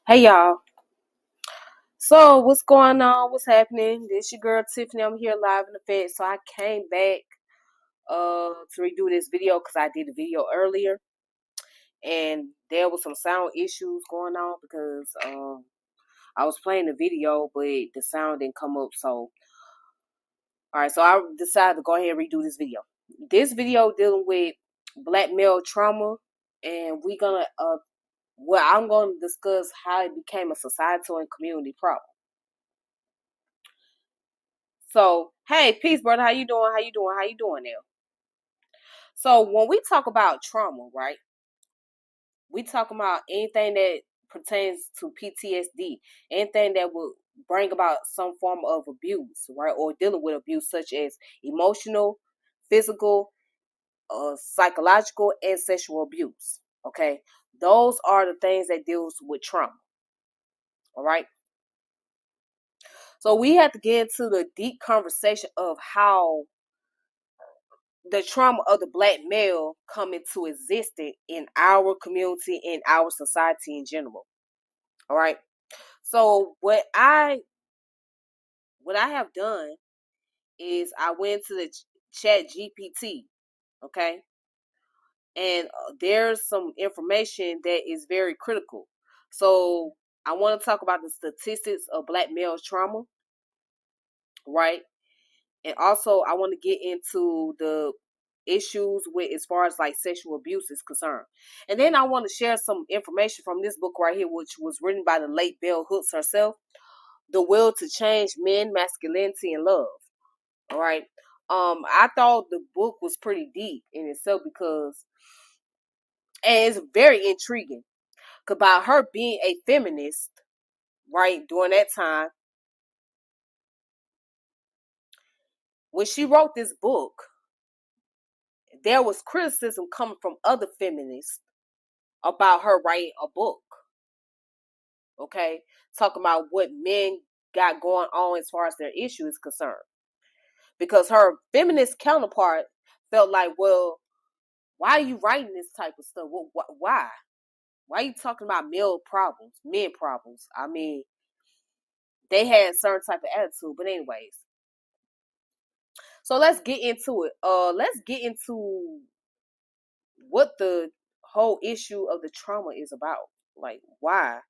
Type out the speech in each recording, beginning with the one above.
Hey y'all. So what's going on? What's happening? This your girl Tiffany. I'm here live in effect. So I came back to redo this video because I did a video earlier and there was some sound issues going on because I was playing the video but the sound didn't come up. So alright, so I decided to go ahead and redo this video. This video dealing with black male trauma, and I'm gonna discuss how it became a societal and community problem. So, hey, peace, brother. How you doing? How you doing? How you doing now? So, when we talk about trauma, right? We talk about anything that pertains to PTSD, anything that will bring about some form of abuse, right, or dealing with abuse, such as emotional, physical, psychological, and sexual abuse. Okay, those are the things that deals with trauma. All right. So we have to get into the deep conversation of how the trauma of the black male come into existence in our community, in our society in general. All right. So what I have done is I went to the chat GPT, okay? And there's some information that is very critical. So I want to talk about the statistics of black male trauma, right? And also I want to get into the issues with as far as like sexual abuse is concerned. And then I want to share some information from this book right here, which was written by the late Bell Hooks herself, The Will to Change Men, Masculinity, and Love. All right. I thought the book was pretty deep in itself because, and it's very intriguing about her being a feminist, right, during that time. When she wrote this book, there was criticism coming from other feminists about her writing a book. Okay, talking about what men got going on as far as their issue is concerned. Because her feminist counterpart felt like, well, why are you writing this type of stuff? Why? Why are you talking about male problems, men problems? I mean, they had certain type of attitude. But anyways, so let's get into it. Let's get into what the whole issue of the trauma is about. Like, why?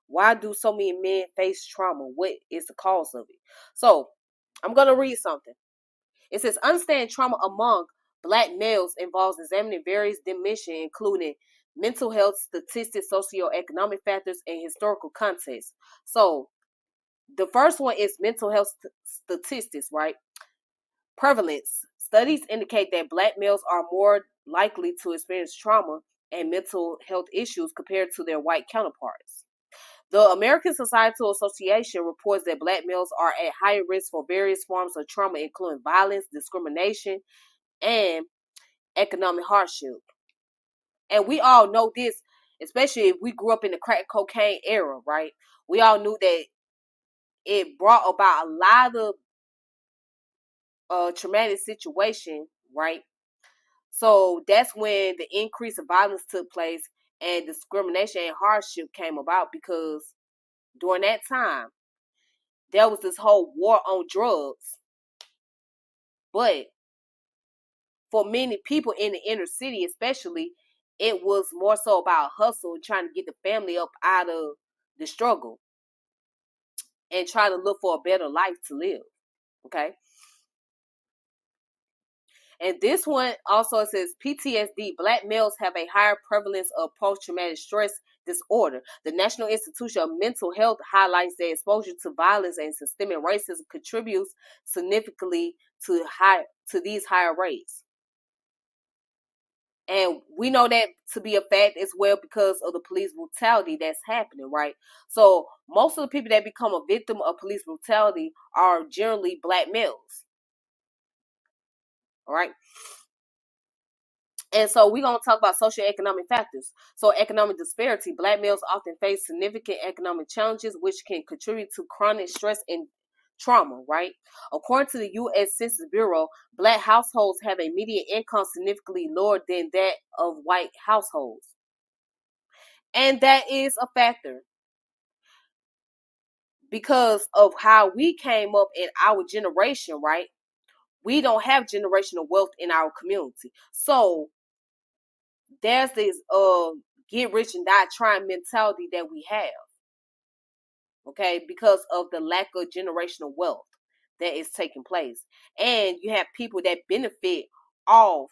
Why do so many men face trauma? What is the cause of it? So, I'm going to read something. It says, understanding trauma among black males involves examining various dimensions, including mental health, statistics, socioeconomic factors, and historical context. So, the first one is mental health statistics, right? Prevalence. Studies indicate that black males are more likely to experience trauma and mental health issues compared to their white counterparts. The American Societal Association reports that black males are at higher risk for various forms of trauma, including violence, discrimination, and economic hardship. And we all know this, especially if we grew up in the crack cocaine era, right? We all knew that it brought about a lot of traumatic situation, right? So that's when the increase of violence took place and discrimination and hardship came about because during that time there was this whole war on drugs. But for many people in the inner city, especially, it was more so about hustle, trying to get the family up out of the struggle and try to look for a better life to live. Okay. And this one also says PTSD. Black males have a higher prevalence of post-traumatic stress disorder. The National Institute of Mental Health highlights that exposure to violence and systemic racism contributes significantly to these higher rates. And we know that to be a fact as well because of the police brutality that's happening, right? So most of the people that become a victim of police brutality are generally black males. All right. And so we're going to talk about socioeconomic factors. So economic disparity. Black males often face significant economic challenges which can contribute to chronic stress and trauma, right? According to the U.S. Census Bureau, black households have a median income significantly lower than that of white households. And that is a factor. because of how we came up in our generation, right? We don't have generational wealth in our community. So there's this get rich and die trying mentality that we have, okay, because of the lack of generational wealth that is taking place. And you have people that benefit off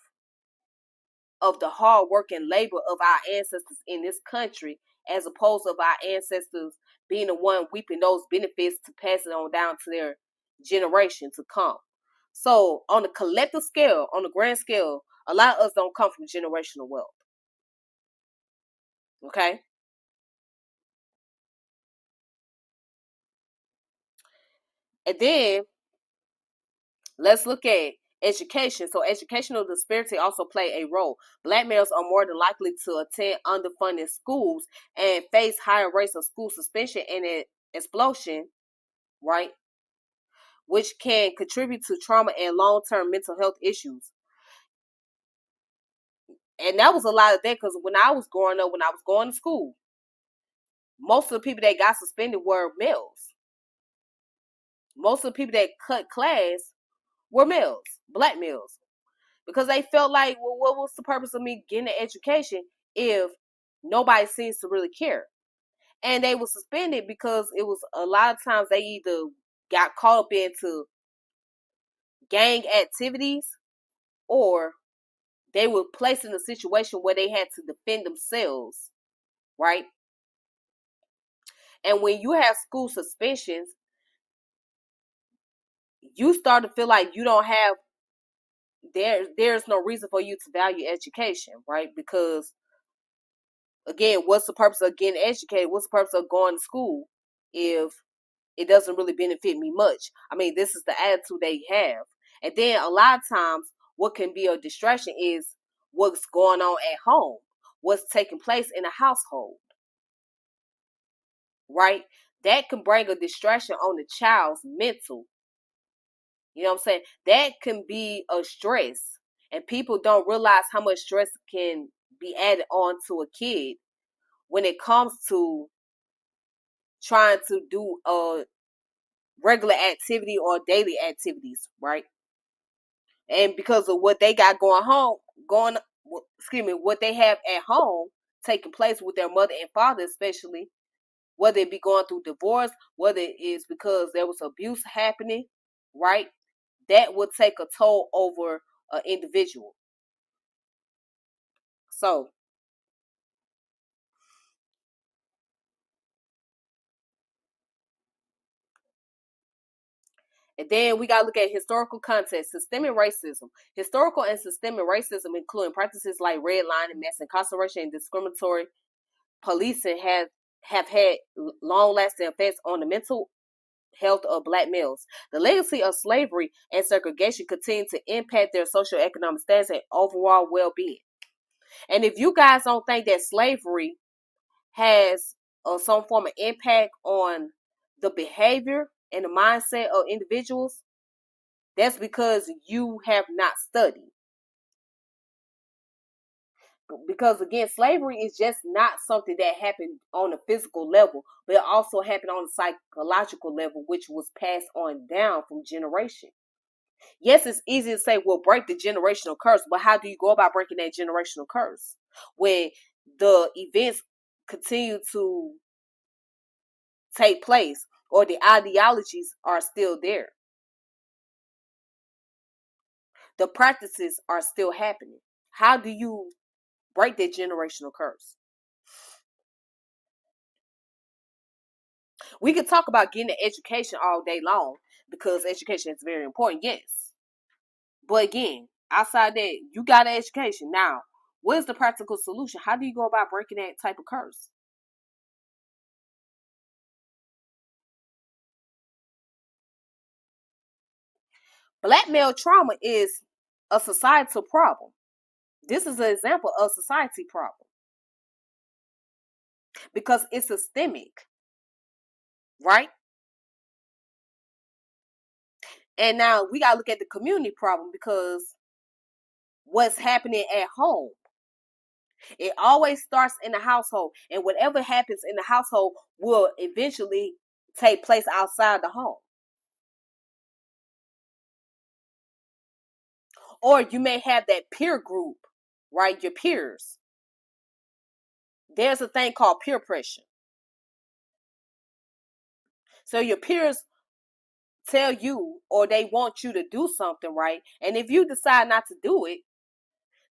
of the hard work and labor of our ancestors in this country, as opposed to our ancestors being the one reaping those benefits to pass it on down to their generation to come. So on the collective scale, on the grand scale, a lot of us don't come from generational wealth. Okay. And then let's look at education. So educational disparity also play a role. Black males are more than likely to attend underfunded schools and face higher rates of school suspension and expulsion, right? Which can contribute to trauma and long-term mental health issues. And that was a lot of that because when I was growing up, when I was going to school, most of the people that got suspended were males. Most of the people that cut class were males, black males, because they felt like, well, what was the purpose of me getting an education if nobody seems to really care? And they were suspended because it was a lot of times they either got caught up into gang activities or they were placed in a situation where they had to defend themselves, right? And when you have school suspensions, you start to feel like you don't have there's no reason for you to value education, right? Because again, what's the purpose of getting educated? What's the purpose of going to school if it doesn't really benefit me much? I mean, this is the attitude they have. And then a lot of times, what can be a distraction is what's going on at home, what's taking place in the household, right? That can bring a distraction on the child's mental. You know what I'm saying? That can be a stress. And people don't realize how much stress can be added on to a kid when it comes to trying to do a regular activity or daily activities, right? And because of what they got what they have at home taking place with their mother and father, especially, whether it be going through divorce, whether it is because there was abuse happening, right? That will take a toll over an individual. So, and then we got to look at historical context, systemic racism. Historical and systemic racism, including practices like redlining, mass incarceration, and discriminatory policing, have had long-lasting effects on the mental health of black males. The legacy of slavery and segregation continue to impact their social economic status and overall well-being. And if you guys don't think that slavery has some form of impact on the behavior and the mindset of individuals, that's because you have not studied. Because again, slavery is just not something that happened on a physical level, but it also happened on a psychological level, which was passed on down from generation. Yes, it's easy to say, well, break the generational curse, but how do you go about breaking that generational curse when the events continue to take place or the ideologies are still there? The practices are still happening. How do you break that generational curse? We could talk about getting an education all day long because education is very important, yes. But again, outside that, you got an education. Now, what is the practical solution? How do you go about breaking that type of curse? Black male trauma is a societal problem. This is an example of society problem because it's systemic, right? And now we got to look at the community problem because what's happening at home. It always starts in the household, and whatever happens in the household will eventually take place outside the home. Or you may have that peer group, right? Your peers. There's a thing called peer pressure. So your peers tell you or they want you to do something, right? And if you decide not to do it,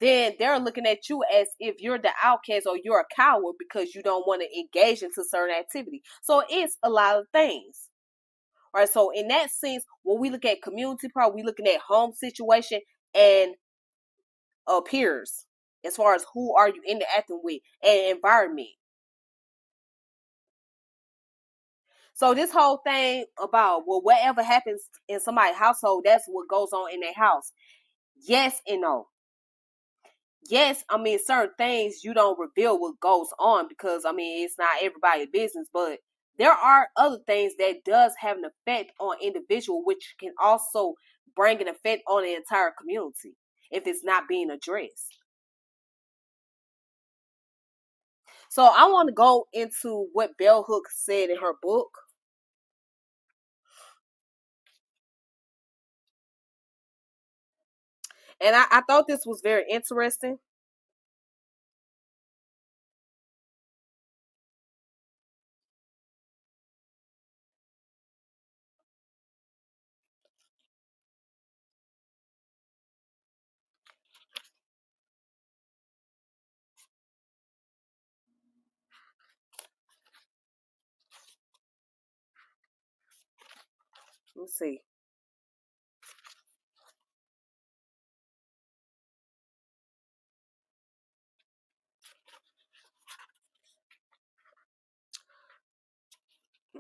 then they're looking at you as if you're the outcast or you're a coward because you don't want to engage into certain activity. So it's a lot of things. Right. So in that sense, when we look at community power, we looking at home situation and peers as far as who are you interacting with and environment. So this whole thing about, well, whatever happens in somebody's household, that's what goes on in their house. Yes and no. Yes, I mean, certain things you don't reveal what goes on because, I mean, it's not everybody's business, but there are other things that does have an effect on individual, which can also bring an effect on the entire community if it's not being addressed. So I want to go into what Bell Hooks said in her book. And I thought this was very interesting. Let's see.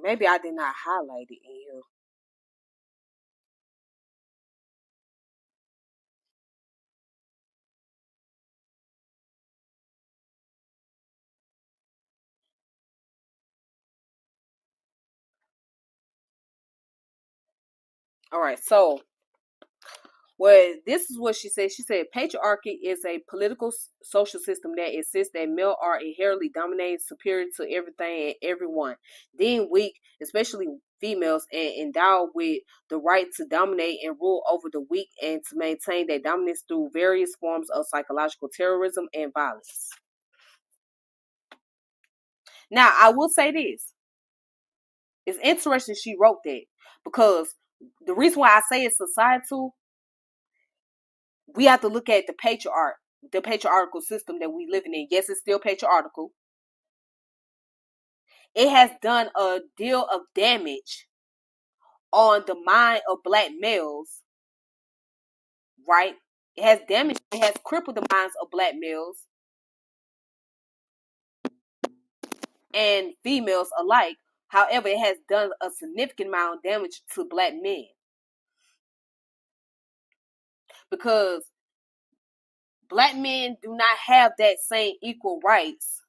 Maybe I did not highlight it in here. All right, so well, this is what she said. She said patriarchy is a political social system that insists that male are inherently dominating, superior to everything and everyone, then weak, especially females, and endowed with the right to dominate and rule over the weak and to maintain their dominance through various forms of psychological terrorism and violence. Now, I will say this. It's interesting she wrote that because the reason why I say it's societal, we have to look at the patriarchal system that we living in. Yes, it's still patriarchal. It has done a deal of damage on the mind of black males, right? It has crippled the minds of black males and females alike. However, it has done a significant amount of damage to black men because black men do not have that same equal rights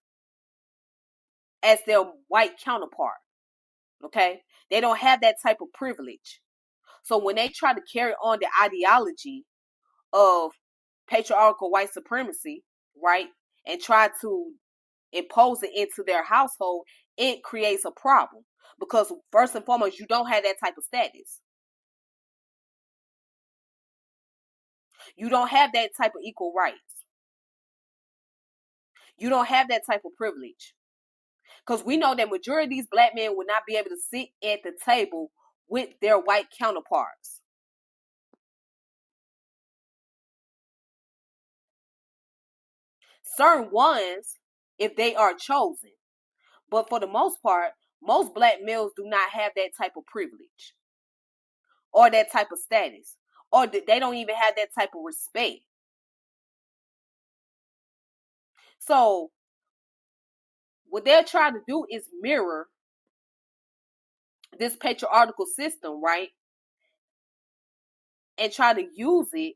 as their white counterpart. Okay? They don't have that type of privilege. So when they try to carry on the ideology of patriarchal white supremacy, right, and try to impose it into their household, it creates a problem because first and foremost, you don't have that type of status. You don't have that type of equal rights. You don't have that type of privilege. Because we know that majority of these black men would not be able to sit at the table with their white counterparts. Certain ones, if they are chosen. But for the most part, most black males do not have that type of privilege or that type of status, or they don't even have that type of respect. So what they're trying to do is mirror this patriarchal system, right? And try to use it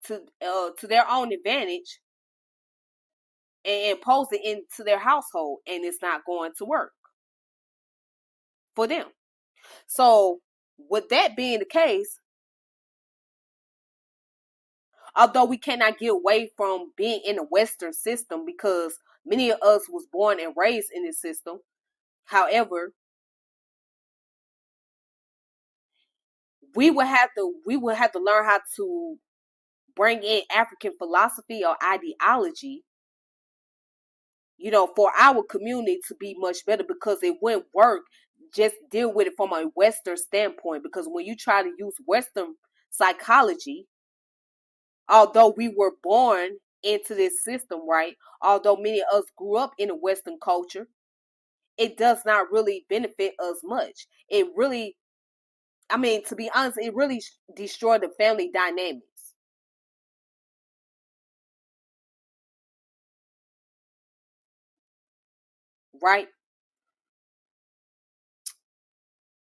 to their own advantage and impose it into their household, and it's not going to work for them. So with that being the case, although we cannot get away from being in a Western system because many of us was born and raised in this system, however, we would have to learn how to bring in African philosophy or ideology, for our community to be much better, because it wouldn't work just deal with it from a Western standpoint. Because when you try to use Western psychology, although we were born into this system, right? Although many of us grew up in a Western culture, it does not really benefit us much. It really, to be honest, it really destroyed the family dynamics, right?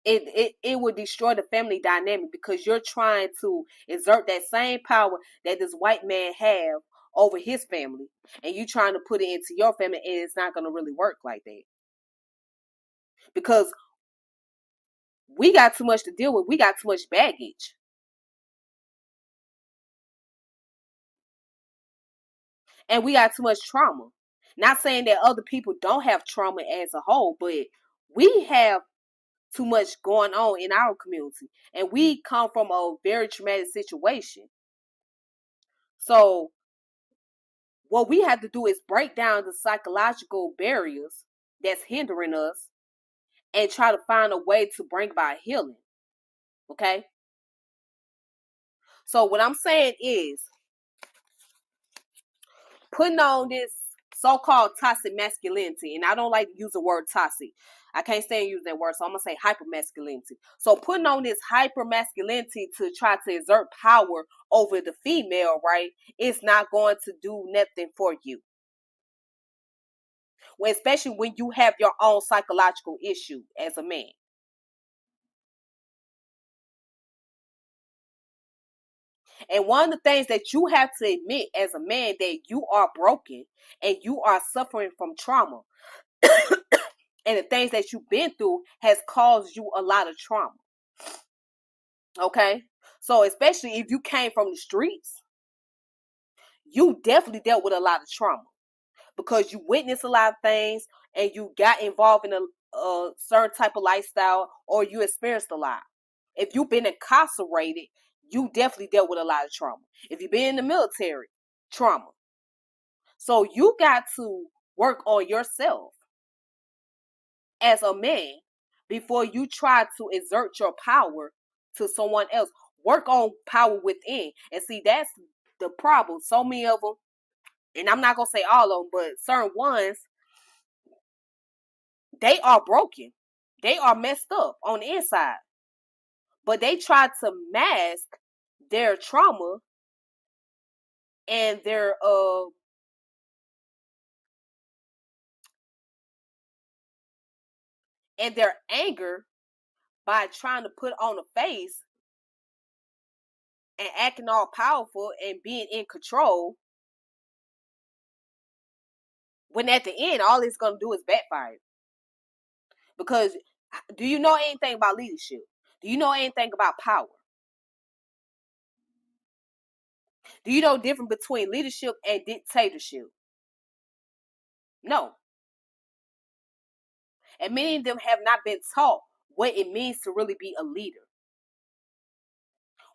It would destroy the family dynamic, because you're trying to exert that same power that this white man have over his family, and you trying to put it into your family, and it's not going to really work like that, because we got too much to deal with. We got too much baggage, and we got too much trauma. Not saying that other people don't have trauma as a whole, but we have too much going on in our community, and we come from a very traumatic situation. So what we have to do is break down the psychological barriers that's hindering us, and try to find a way to bring about healing. Okay? So what I'm saying is, putting on this so-called toxic masculinity, and I don't like to use the word toxic. I can't stand using that word, so I'm gonna say hyper masculinity. So putting on this hyper masculinity to try to exert power over the female, right? It's not going to do nothing for you. Well, especially when you have your own psychological issue as a man. And one of the things that you have to admit as a man, that you are broken and you are suffering from trauma. And the things that you've been through has caused you a lot of trauma. Okay? So especially if you came from the streets, you definitely dealt with a lot of trauma, because you witnessed a lot of things, and you got involved in a certain type of lifestyle, or you experienced a lot. If you've been incarcerated, you definitely dealt with a lot of trauma. If you've been in the military, trauma. So you got to work on yourself as a man before you try to exert your power to someone else. Work on power within. And see, that's the problem. So many of them, and I'm not going to say all of them, but certain ones, they are broken. They are messed up on the inside. But they try to mask their trauma and their anger by trying to put on a face and acting all powerful and being in control, when at the end all it's going to do is backfire. Because do you know anything about leadership? Do you know anything about power? Do you know the difference between leadership and dictatorship? No. And many of them have not been taught what it means to really be a leader,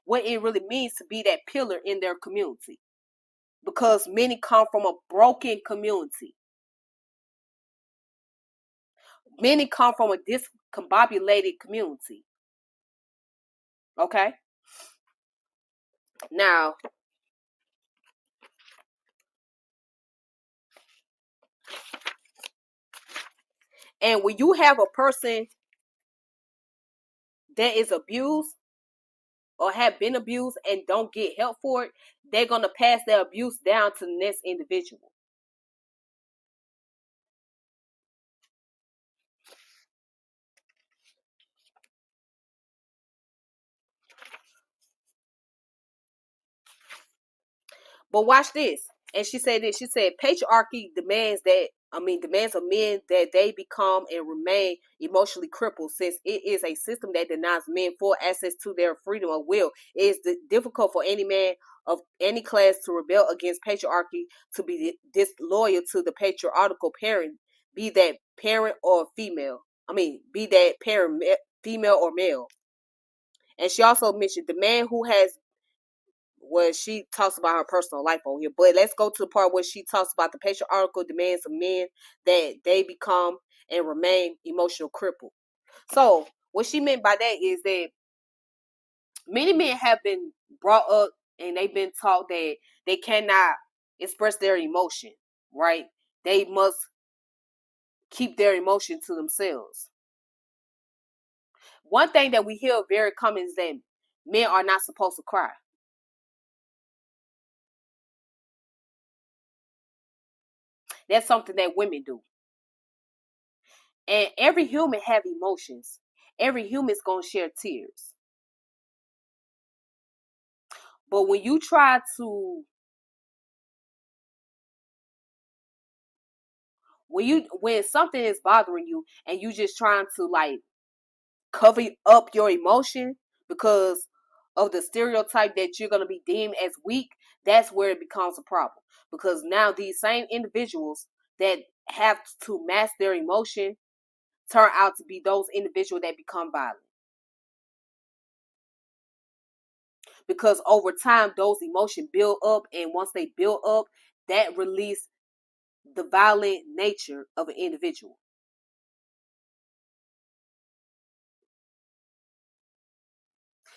what it really means to be that pillar in their community. Because many come from a broken community. Many come from a discombobulated community. Okay? Now, and when you have a person that is abused or have been abused and don't get help for it, they're going to pass their abuse down to the next individual. But watch this. And she said this. She said patriarchy demands of men that they become and remain emotionally crippled, since it is a system that denies men full access to their freedom of will. It is difficult for any man of any class to rebel against patriarchy, to be disloyal to the patriarchal parent, be that parent or female. Be that parent female or male. And she also mentioned the man who has, well, she talks about her personal life on here, but let's go to the part where she talks about the patriarchal demands of men, that they become and remain emotional crippled. So what she meant by that is that many men have been brought up and they've been taught that they cannot express their emotion, right? They must keep their emotion to themselves. One thing that we hear very common is that men are not supposed to cry. That's something that women do. And every human have emotions. Every human's gonna share tears. But when you try to when something is bothering you and you just trying to like cover up your emotion because of the stereotype that you're gonna be deemed as weak, that's where it becomes a problem. Because now these same individuals that have to mask their emotion turn out to be those individuals that become violent. Because over time those emotions build up, and once they build up, that release the violent nature of an individual.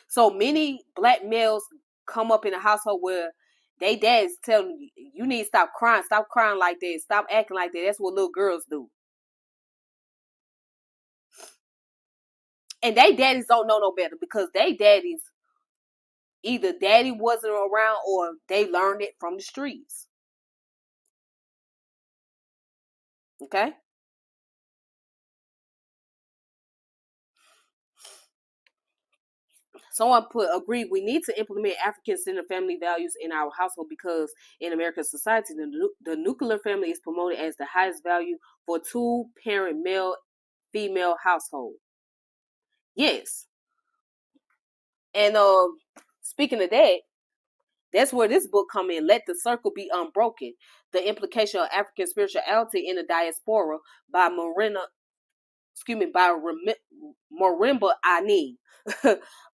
So many black males come up in a household where they dads telling you, you need to stop crying like that, stop acting like that. That's what little girls do. And they daddies don't know no better because they daddies, either daddy wasn't around or they learned it from the streets. Okay? Someone put, agree, we need to implement African-centered family values in our household because in American society, the nuclear family is promoted as the highest value for two-parent male-female household. Yes. And speaking of that, that's where this book come in. Let the Circle Be Unbroken: The Implication of African Spirituality in the Diaspora by Marimba Ani.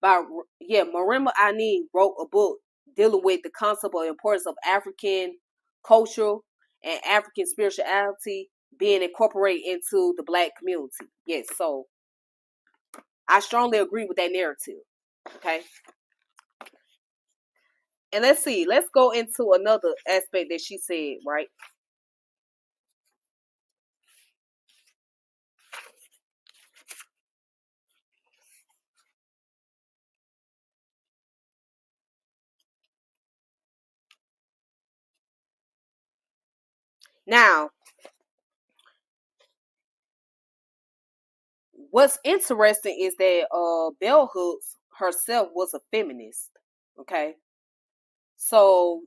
Marimba Ani wrote a book dealing with the concept of importance of African culture and African spirituality being incorporated into the black community. Yes, so I strongly agree with that narrative. Okay. And let's see, let's go into another aspect that she said, right? Now, what's interesting is that Bell Hooks herself was a feminist. Okay. So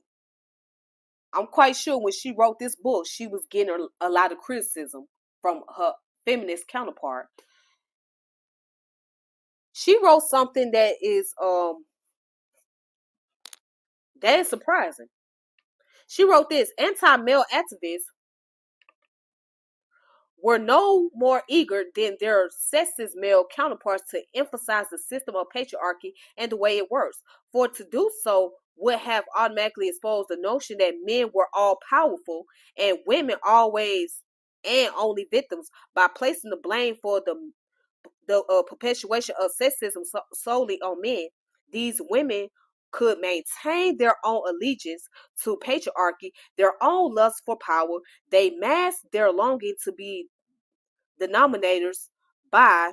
I'm quite sure when she wrote this book, she was getting a lot of criticism from her feminist counterpart. She wrote something that is surprising. She wrote this: anti-male activists were no more eager than their sexist male counterparts to emphasize the system of patriarchy and the way it works. For to do so would have automatically exposed the notion that men were all powerful and women always and only victims by placing the blame for the perpetuation of sexism solely on men. These women could maintain their own allegiance to patriarchy, their own lust for power. They masked their longing to be denominators by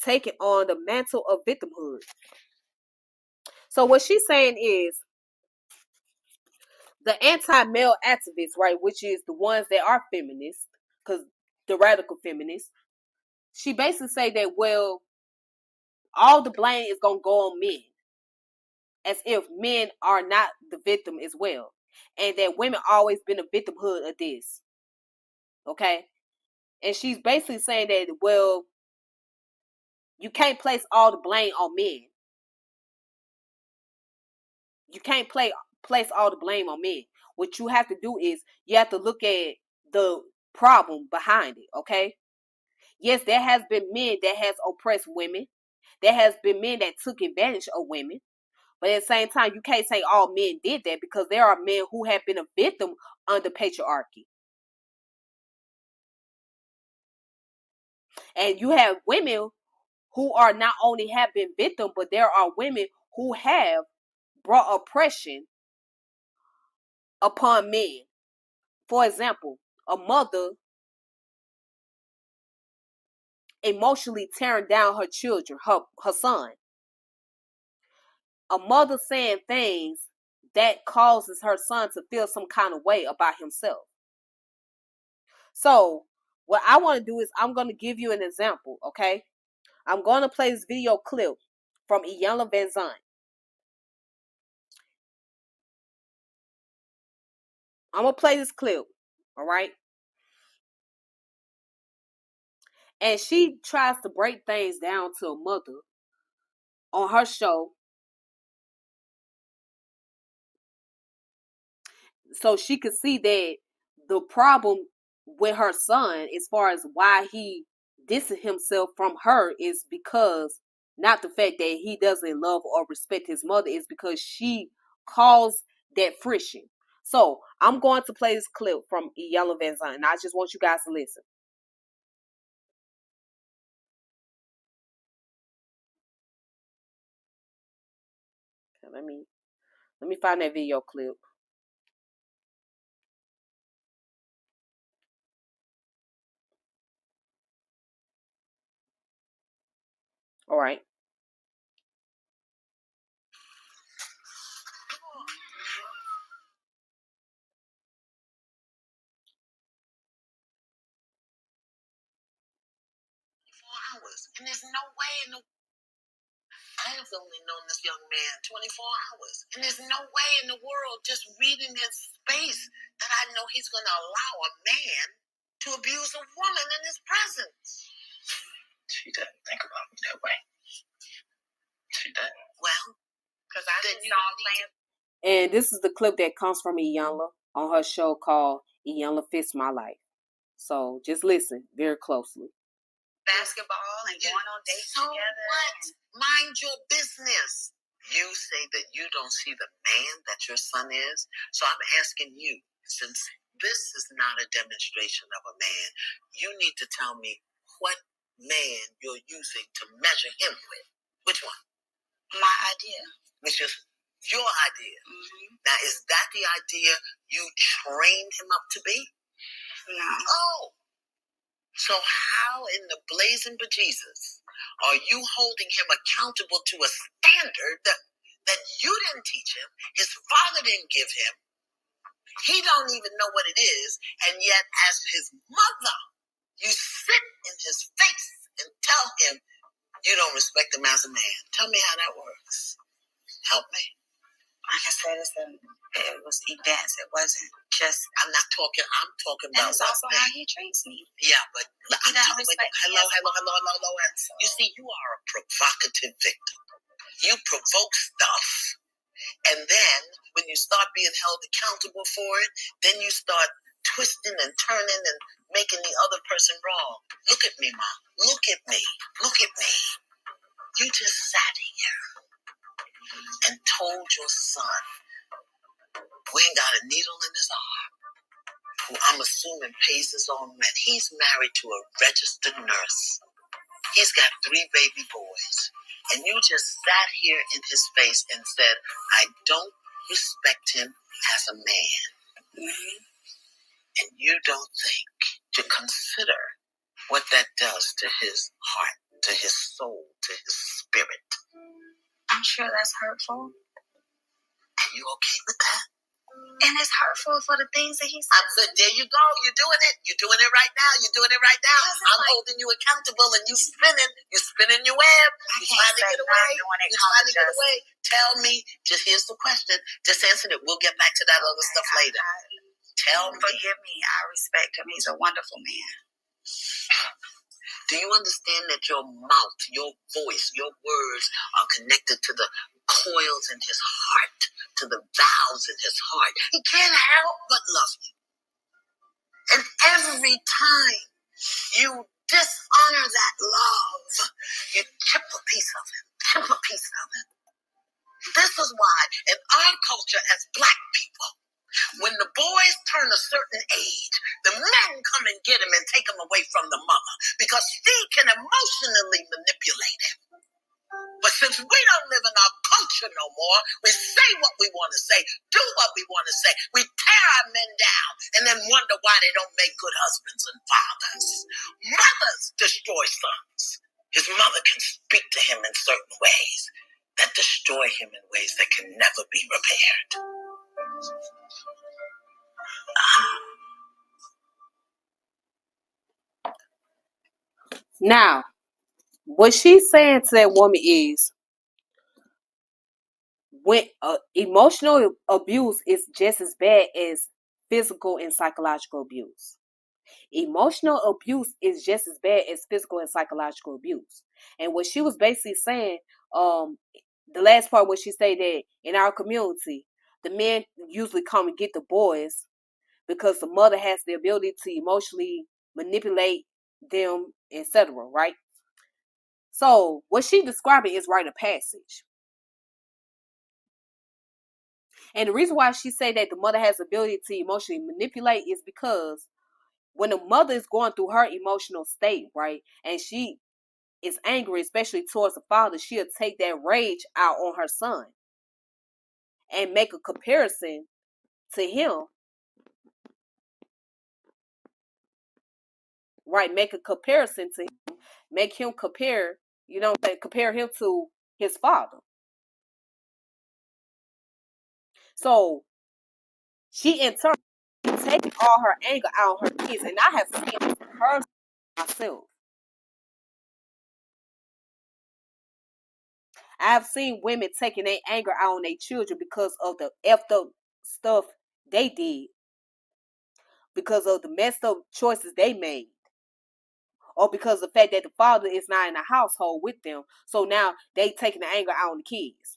taking on the mantle of victimhood. So what she's saying is the anti-male activists, right, which is the ones that are feminists, because the radical feminists, she basically say that, well, all the blame is gonna go on men, as if men are not the victim as well, and that women always been a victimhood of this. Okay, and she's basically saying that, well, you can't place all the blame on men. You can't place all the blame on men. What you have to do is you have to look at the problem behind it. Okay, yes, there has been men that has oppressed women. There has been men that took advantage of women. But at the same time, you can't say all men did that, because there are men who have been a victim under patriarchy. And you have women who are not only have been victims, but there are women who have brought oppression upon men. For example, a mother emotionally tearing down her children, her son. A mother saying things that causes her son to feel some kind of way about himself. So what I want to do is I'm going to give you an example, okay? I'm going to play this video clip from Iyanla Vanzant. I'm going to play this clip, all right? And she tries to break things down to a mother on her show, so she could see that the problem with her son, as far as why he distanced himself from her, is because not the fact that he doesn't love or respect his mother, is because she caused that friction. So I'm going to play this clip from Iyanla Vanzant, and I just want you guys to listen. Okay, let me find that video clip. All right. And there's no way in the I have only known this young man 24 hours. And there's no way in the world, just reading his space, that I know he's going to allow a man to abuse a woman in his presence. She doesn't think about it that way. She doesn't. Well, because I didn't saw playing. And this is the clip that comes from Iyanla on her show called Iyanla Fix My Life. So just listen very closely. Basketball and going on dates together. What? Mind your business. You say that you don't see the man that your son is. So I'm asking you, since this is not a demonstration of a man, you need to tell me what man you're using to measure him with. Which one? My idea. Which is your idea. Mm-hmm. Now, is that the idea you trained him up to be? No. Oh. So how in the blazing bejesus are you holding him accountable to a standard that you didn't teach him, his father didn't give him, he don't even know what it is, and yet as his mother, you sit in his face and tell him you don't respect him as a man. Tell me how that works. Help me. Like I said, it was events. It wasn't just. I'm talking about. And it's also how he treats me. Yeah, but he doesn't respect me. Hello. You see, you are a provocative victim. You provoke stuff, and then when you start being held accountable for it, then you start twisting and turning and making the other person wrong. Look at me, Mom. Look at me. Look at me. You just sat here and told your son, we ain't got a needle in his arm, who I'm assuming pays his own rent. He's married to a registered nurse. He's got 3 baby boys. And you just sat here in his face and said, I don't respect him as a man. Mm-hmm. And you don't think to consider what that does to his heart, to his soul, to his spirit. I'm sure that's hurtful. Are you okay with that? And it's hurtful for the things that he said. There you go. You're doing it. You're doing it right now. You're doing it right now. I'm holding you accountable, and you spinning. You're spinning your web. You're trying to get away. You're trying to get away. Tell me. Just here's the question. Just answer it. We'll get back to that other stuff later. Tell me. Forgive me. I respect him. He's a wonderful man. Do you understand that your mouth, your voice, your words are connected to the coils in his heart, to the valves in his heart? He can't help but love you. And every time you dishonor that love. You chip a piece of it. Chip a piece of it. This is why in our culture as Black people, when the boys turn a certain age, the men come and get him and take him away from the mother because she can emotionally manipulate him. But since we don't live in our culture no more, we say what we want to say, do what we want to say. We tear our men down and then wonder why they don't make good husbands and fathers. Mothers destroy sons. His mother can speak to him in certain ways that destroy him in ways that can never be repaired. Now, what she's saying to that woman is, when emotional abuse is just as bad as physical and psychological abuse. Emotional abuse is just as bad as physical and psychological abuse. And what she was basically saying, the last part where she said that in our community, the men usually come and get the boys because the mother has the ability to emotionally manipulate them, etc. Right? So what she describing is rite of passage. And the reason why she say that the mother has the ability to emotionally manipulate is because when a mother is going through her emotional state, right, and she is angry, especially towards the father, she'll take that rage out on her son and make a comparison to him, right? Make a comparison to him, make him compare, compare him to his father. So she in turn taking all her anger out on her kids, and I have seen her myself. I've seen women taking their anger out on their children because of the effed up stuff they did, because of the messed up choices they made, or because of the fact that the father is not in the household with them. So now they taking the anger out on the kids.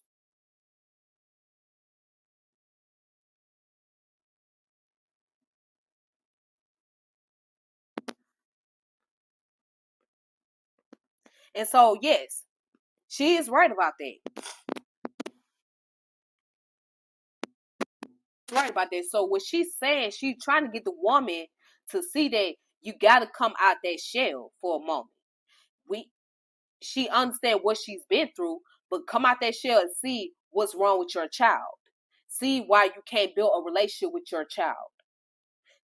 And so, yes, she is right about that. Right about that. So what she's saying, she's trying to get the woman to see that you got to come out that shell for a moment. She understand what she's been through, but come out that shell and see what's wrong with your child. See why you can't build a relationship with your child.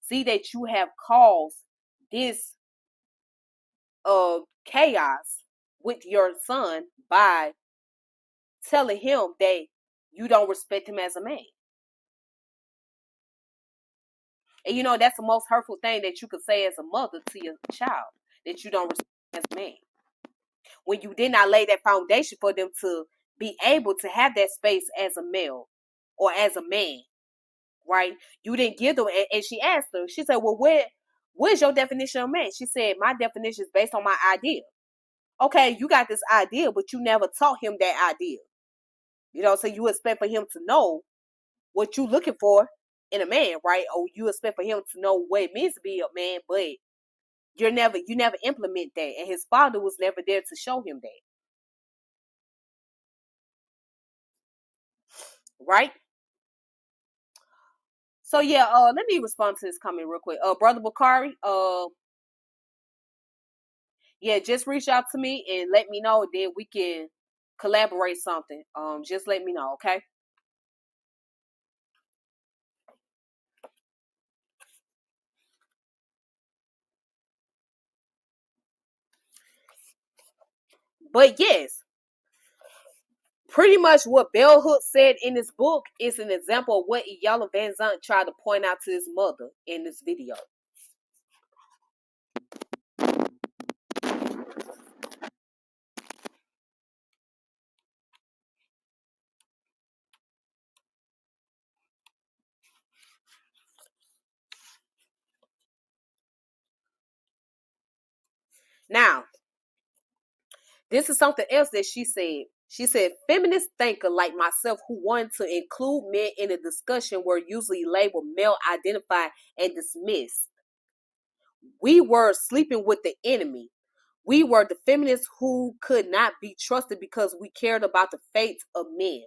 See that you have caused this chaos with your son by telling him that you don't respect him as a man. And that's the most hurtful thing that you could say as a mother to your child, that you don't respect him as a man. When you did not lay that foundation for them to be able to have that space as a male or as a man, right? You didn't give them, and she asked her, she said, well, where's your definition of man? She said, my definition is based on my idea. Okay, you got this idea, but you never taught him that idea. So you expect for him to know what you're looking for in a man, right? Or you expect for him to know what it means to be a man, but you never implement that. And his father was never there to show him that. Right? So yeah, let me respond to this comment real quick. Brother Bakari, yeah, just reach out to me and let me know, then we can collaborate something. Just let me know, okay? But yes, pretty much what Bell Hooks said in this book is an example of what Iyanla Vanzant tried to point out to his mother in this video. Now, this is something else that she said. She said, feminist thinker like myself who wanted to include men in a discussion were usually labeled male identified and dismissed. We were sleeping with the enemy. We were the feminists who could not be trusted because we cared about the fates of men.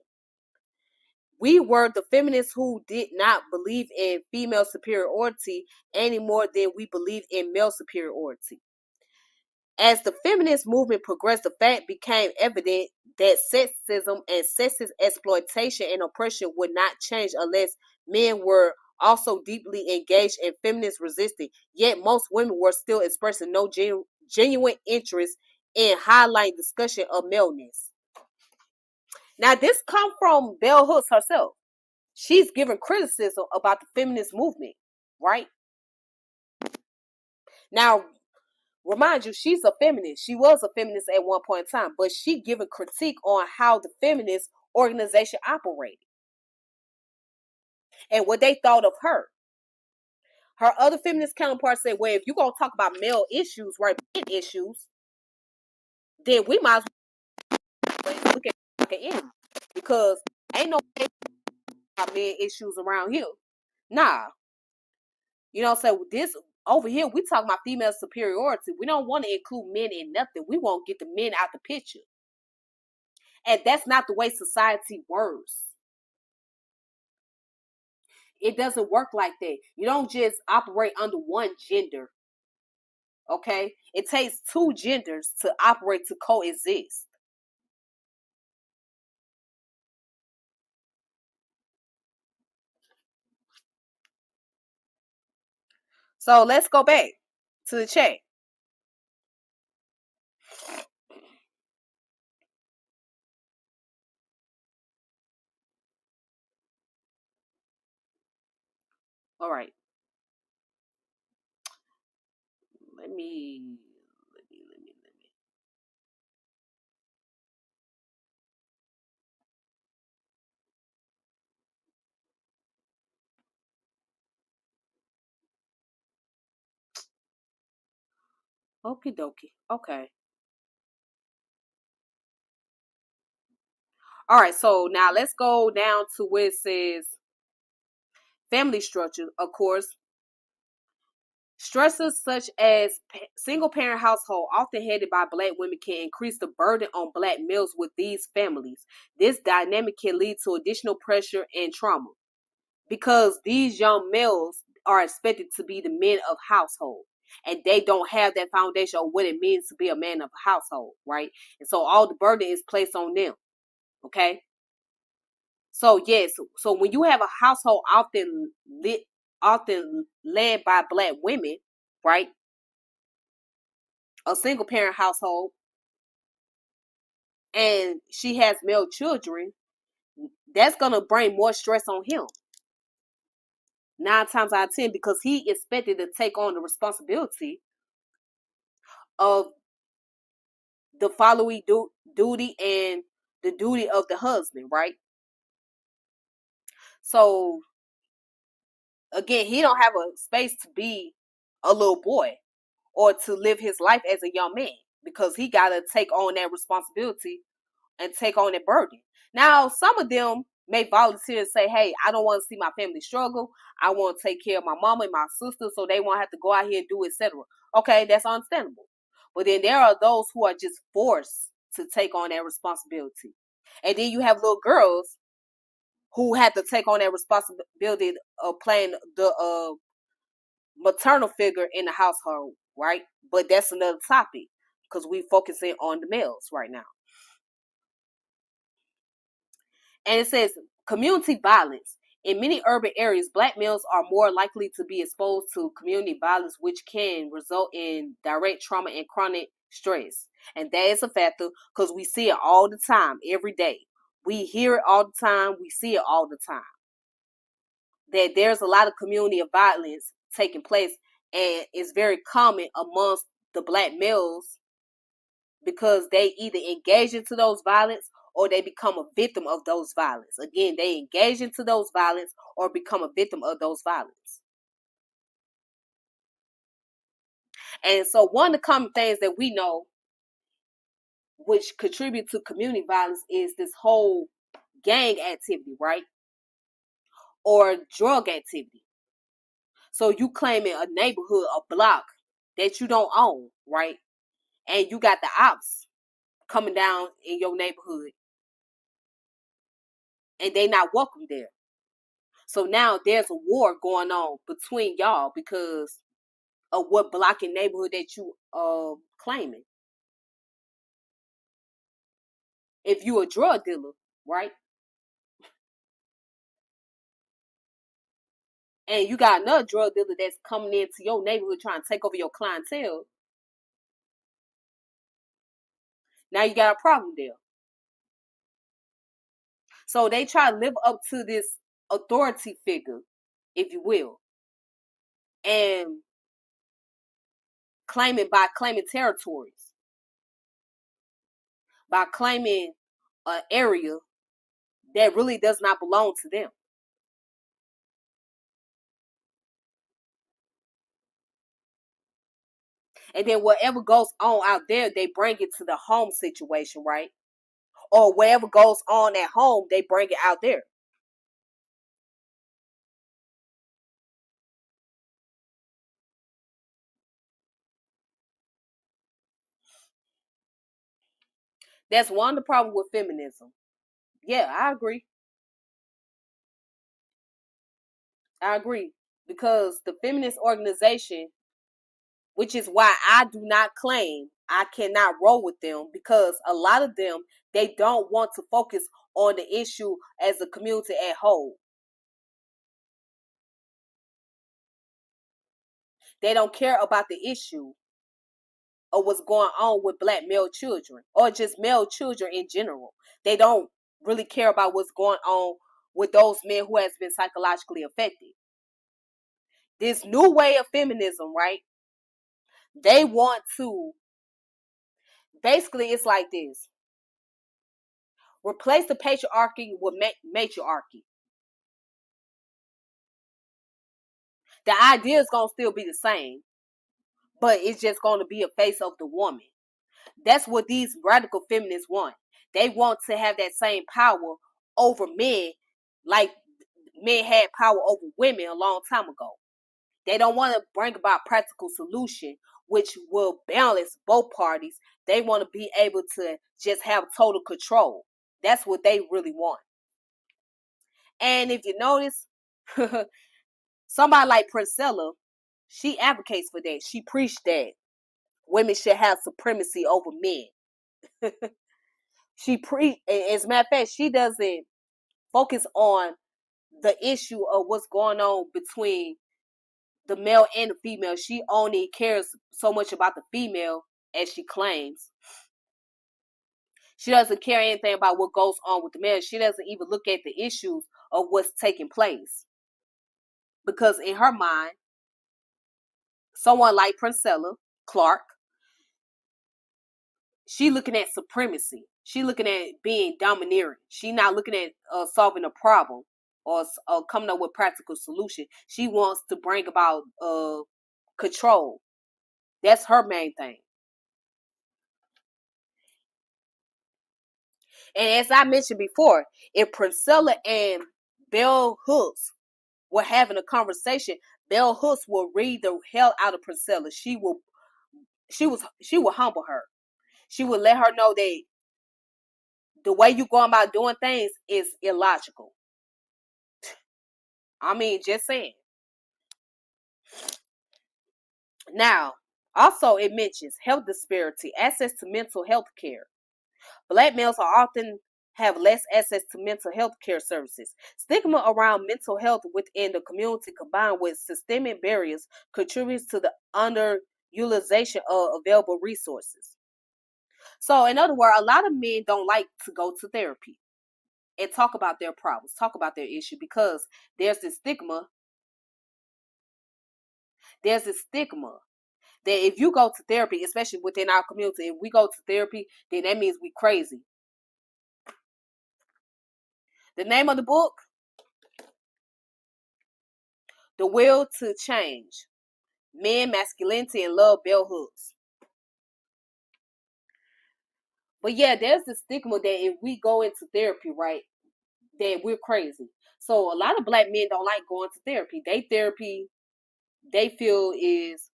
We were the feminists who did not believe in female superiority any more than we believe in male superiority. As the feminist movement progressed, the fact became evident that sexism and sexist exploitation and oppression would not change unless men were also deeply engaged in feminist resistance. Yet most women were still expressing no genuine interest in highlighting discussion of maleness. Now, this comes from Bell Hooks herself. She's giving criticism about the feminist movement, right? Now, remind you, she's a feminist. She was a feminist at one point in time, but she giving critique on how the feminist organization operated and what they thought of her. Her other feminist counterparts said, well, if you're going to talk about male issues, right, men issues, then we might as well look at it like an enemy, because ain't no men issues around here. Nah. You know, so this over here, we talking about female superiority. We don't want to include men in nothing. We want to get the men out the picture. And that's not the way society works. It doesn't work like that. You don't just operate under one gender. Okay? It takes two genders to operate, to coexist. So let's go back to the chat. All right. Let me. Okie dokie. Okay. All right. So now let's go down to where it says family structure. Of course, stresses such as single-parent household, often headed by Black women, can increase the burden on Black males with these families. This dynamic can lead to additional pressure and trauma because these young males are expected to be the men of household, and they don't have that foundation of what it means to be a man of a household, right? And so all the burden is placed on them, okay? So yes, so when you have a household often led by Black women, right? A single parent household, and she has male children, that's gonna bring more stress on him. 9 times out of 10, because he expected to take on the responsibility of the following duty and the duty of the husband, right? So again, he don't have a space to be a little boy or to live his life as a young man, because he got to take on that responsibility and take on that burden. Now, some of them may volunteer and say, hey, I don't want to see my family struggle. I want to take care of my mama and my sister so they won't have to go out here and do etc. Okay, that's understandable. But then there are those who are just forced to take on that responsibility. And then you have little girls who have to take on that responsibility of playing the maternal figure in the household, right? But that's another topic because we focusing on the males right now. And it says community violence. In many urban areas, Black males are more likely to be exposed to community violence, which can result in direct trauma and chronic stress. And that is a factor because we see it all the time, every day. We hear it all the time. We see it all the time. That there's a lot of community violence taking place, and it's very common amongst the Black males because they either engage into those violence or they become a victim of those violence. Again, they engage into those violence or become a victim of those violence. And so one of the common things that we know which contribute to community violence is this whole gang activity, right? Or drug activity. So you claiming a neighborhood, a block that you don't own, right? and you got the ops coming down in your neighborhood, and they not welcome there. So now there's a war going on between y'all because of what blocking neighborhood that you claiming. If you a drug dealer, right? And you got another drug dealer that's coming into your neighborhood trying to take over your clientele, now you got a problem there. So they try to live up to this authority figure, if you will, and claiming territories, by claiming an area that really does not belong to them. And then whatever goes on out there, they bring it to the home situation, right? Or whatever goes on at home, they bring it out there. That's one of the problems with feminism. Yeah, I agree. I agree. Because the feminist organization, which is why I do not claim I cannot roll with them, because a lot of them, they don't want to focus on the issue as a community at whole. They don't care about the issue of what's going on with black male children or just male children in general. They don't really care about what's going on with those men who has been psychologically affected. This new way of feminism, right? They want to, basically, it's like this: replace the patriarchy with matriarchy. The idea is going to still be the same, but it's just going to be a face of the woman. That's what these radical feminists want. They want to have that same power over men, like men had power over women a long time ago. They don't want to bring about practical solution which will balance both parties. They want to be able to just have total control. That's what they really want. And if you notice, somebody like Priscilla, she advocates for that. She preached that women should have supremacy over men. As a matter of fact, she doesn't focus on the issue of what's going on between the male and the female. She only cares so much about the female, as she claims. She doesn't care anything about what goes on with the male. She doesn't even look at the issues of what's taking place. Because in her mind, someone like Priscilla Clark, she looking at supremacy. She looking at being domineering. She not looking at solving a problem or coming up with practical solution. She wants to bring about control. That's her main thing. And as I mentioned before, if Priscilla and Bell Hooks were having a conversation, Bell Hooks will read the hell out of Priscilla. She will humble her. She will let her know that the way you go about doing things is illogical. I mean, just saying. Now, also it mentions health disparity, access to mental health care. Black males are often have less access to mental health care services. Stigma around mental health within the community combined with systemic barriers contributes to the underutilization of available resources. So, in other words, a lot of men don't like to go to therapy and talk about their problems, talk about their issue, because there's this stigma. There's this stigma that if you go to therapy, especially within our community, if we go to therapy, then that means we crazy. The name of the book, The Will to Change, Men, Masculinity, and Love, Bell Hooks. But yeah, there's the stigma that if we go into therapy, right, that we're crazy. So a lot of black men don't like going to therapy. They feel is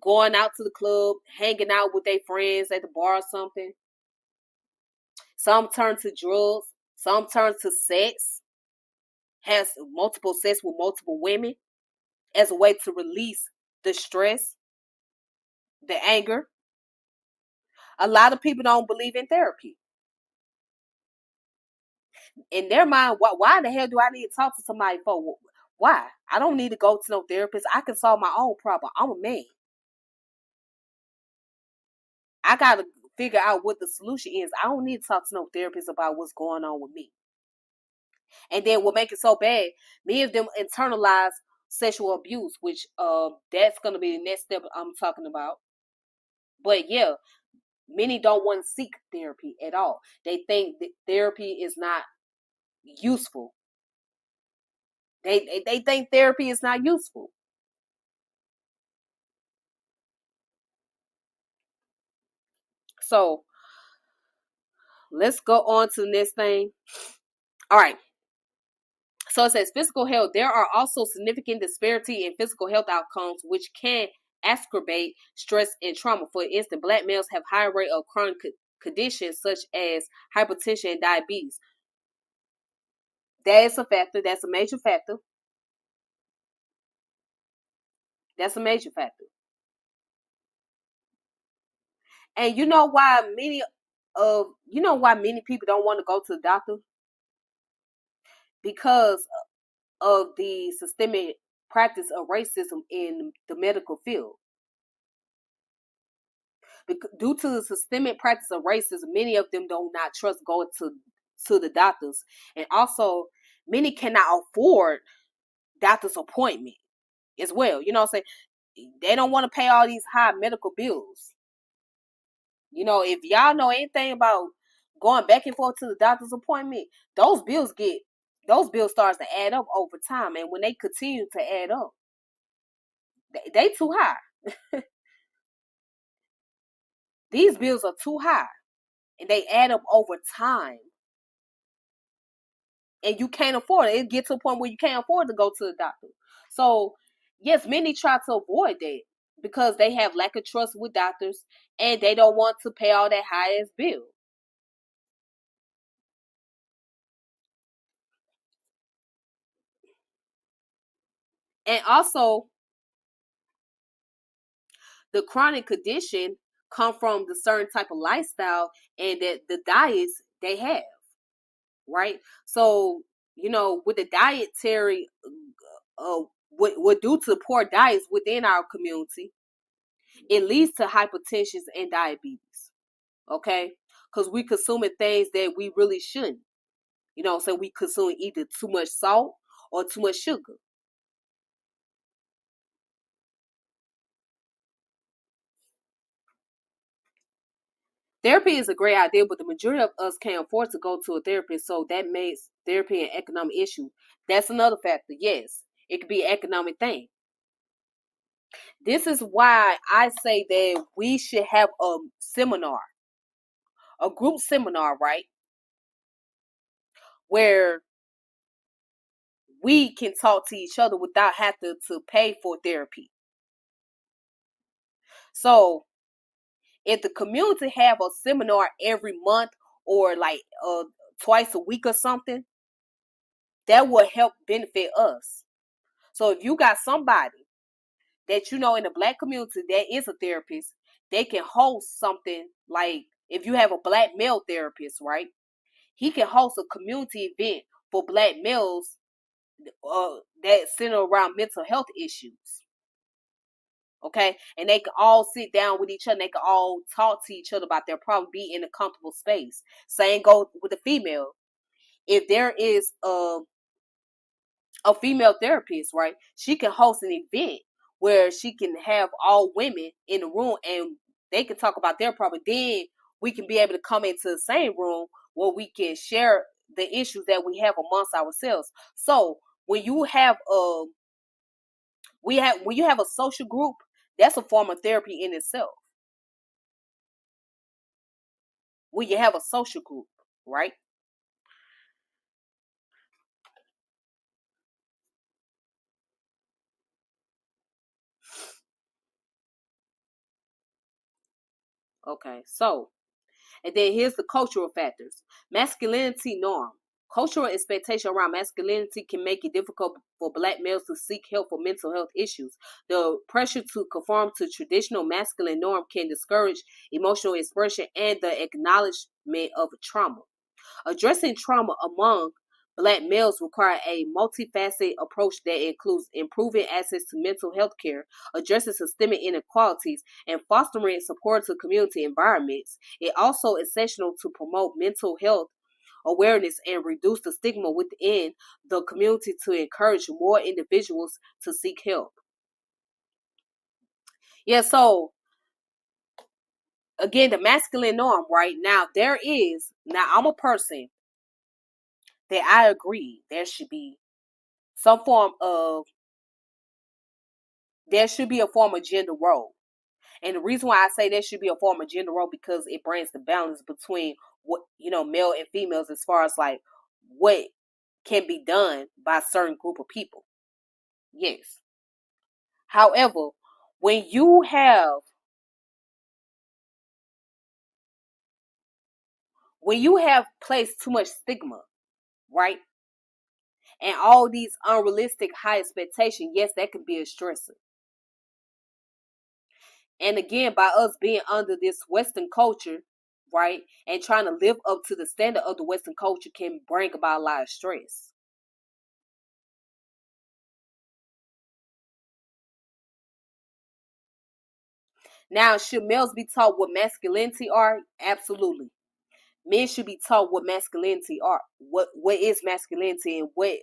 going out to the club, hanging out with their friends at the bar or something. Some turn to drugs. Some turn to sex. Has multiple sex with multiple women as a way to release the stress, the anger. A lot of people don't believe in therapy. In their mind, why the hell do I need to talk to somebody for? Why? I don't need to go to no therapist. I can solve my own problem. I'm a man. I got to figure out what the solution is. I don't need to talk to no therapist about what's going on with me. And then what make it so bad, many of them internalize sexual abuse, which that's going to be the next step I'm talking about. But yeah, many don't want to seek therapy at all. They think that therapy is not useful. They think therapy is not useful. So let's go on to the next thing. All right. So it says physical health. There are also significant disparity in physical health outcomes, which can exacerbate stress and trauma. For instance, black males have higher rate of chronic conditions such as hypertension and diabetes. That is a factor. That's a major factor. That's a major factor. And you know why many people don't want to go to the doctor? Because of the systemic practice of racism in the medical field. Due to the systemic practice of racism, many of them do not trust going to the doctors, and also many cannot afford doctor's appointment as well. You know what I'm saying? They don't want to pay all these high medical bills. You know, if y'all know anything about going back and forth to the doctor's appointment, those bills starts to add up over time, and when they continue to add up, they too high. These bills are too high, and they add up over time, and you can't afford it. It gets to a point where you can't afford to go to the doctor. So yes, many try to avoid that because they have lack of trust with doctors, and they don't want to pay all that high ass bill. And also, the chronic condition come from the certain type of lifestyle and that the diets they have, right? So, you know, with the dietary, what due to poor diets within our community, it leads to hypertension and diabetes. Okay, because we consuming things that we really shouldn't. You know, so we consume either too much salt or too much sugar. Therapy is a great idea, but the majority of us can't afford to go to a therapist, so that makes therapy an economic issue. That's another factor. Yes, it could be an economic thing. This is why I say that we should have a seminar, a group seminar, right? Where we can talk to each other without having to pay for therapy. So if the community have a seminar every month or like twice a week or something, that will help benefit us. So if you got somebody that you know in the black community that is a therapist, they can host something like if you have a black male therapist, right? He can host a community event for black males that center around mental health issues. Okay, and they can all sit down with each other. They can all talk to each other about their problem, be in a comfortable space. Same go with the female. If there is a female therapist, right? She can host an event where she can have all women in the room and they can talk about their problem. Then we can be able to come into the same room where we can share the issues that we have amongst ourselves. So when you have when you have a social group, that's a form of therapy in itself. When you have a social group, right? Okay, so, and then here's the cultural factors. Masculinity norm. Cultural expectation around masculinity can make it difficult for Black males to seek help for mental health issues. The pressure to conform to traditional masculine norm can discourage emotional expression and the acknowledgement of trauma. Addressing trauma among Black males require a multifaceted approach that includes improving access to mental health care, addressing systemic inequalities, and fostering supportive community environments. It also is essential to promote mental health awareness and reduce the stigma within the community to encourage more individuals to seek help. Yeah, so again, the masculine norm, right? Now I'm a person that I agree there should be some form of there should be a form of gender role. And the reason why I say there should be a form of gender role because it brings the balance between what male and females as far as like what can be done by a certain group of people. Yes. However, when you have placed too much stigma, right? And all these unrealistic high expectations, yes, that can be a stressor. And again, by us being under this Western culture, right, and trying to live up to the standard of the Western culture can bring about a lot of stress. Now, should males be taught what masculinity are? Absolutely. Men should be taught what masculinity are. What is masculinity and what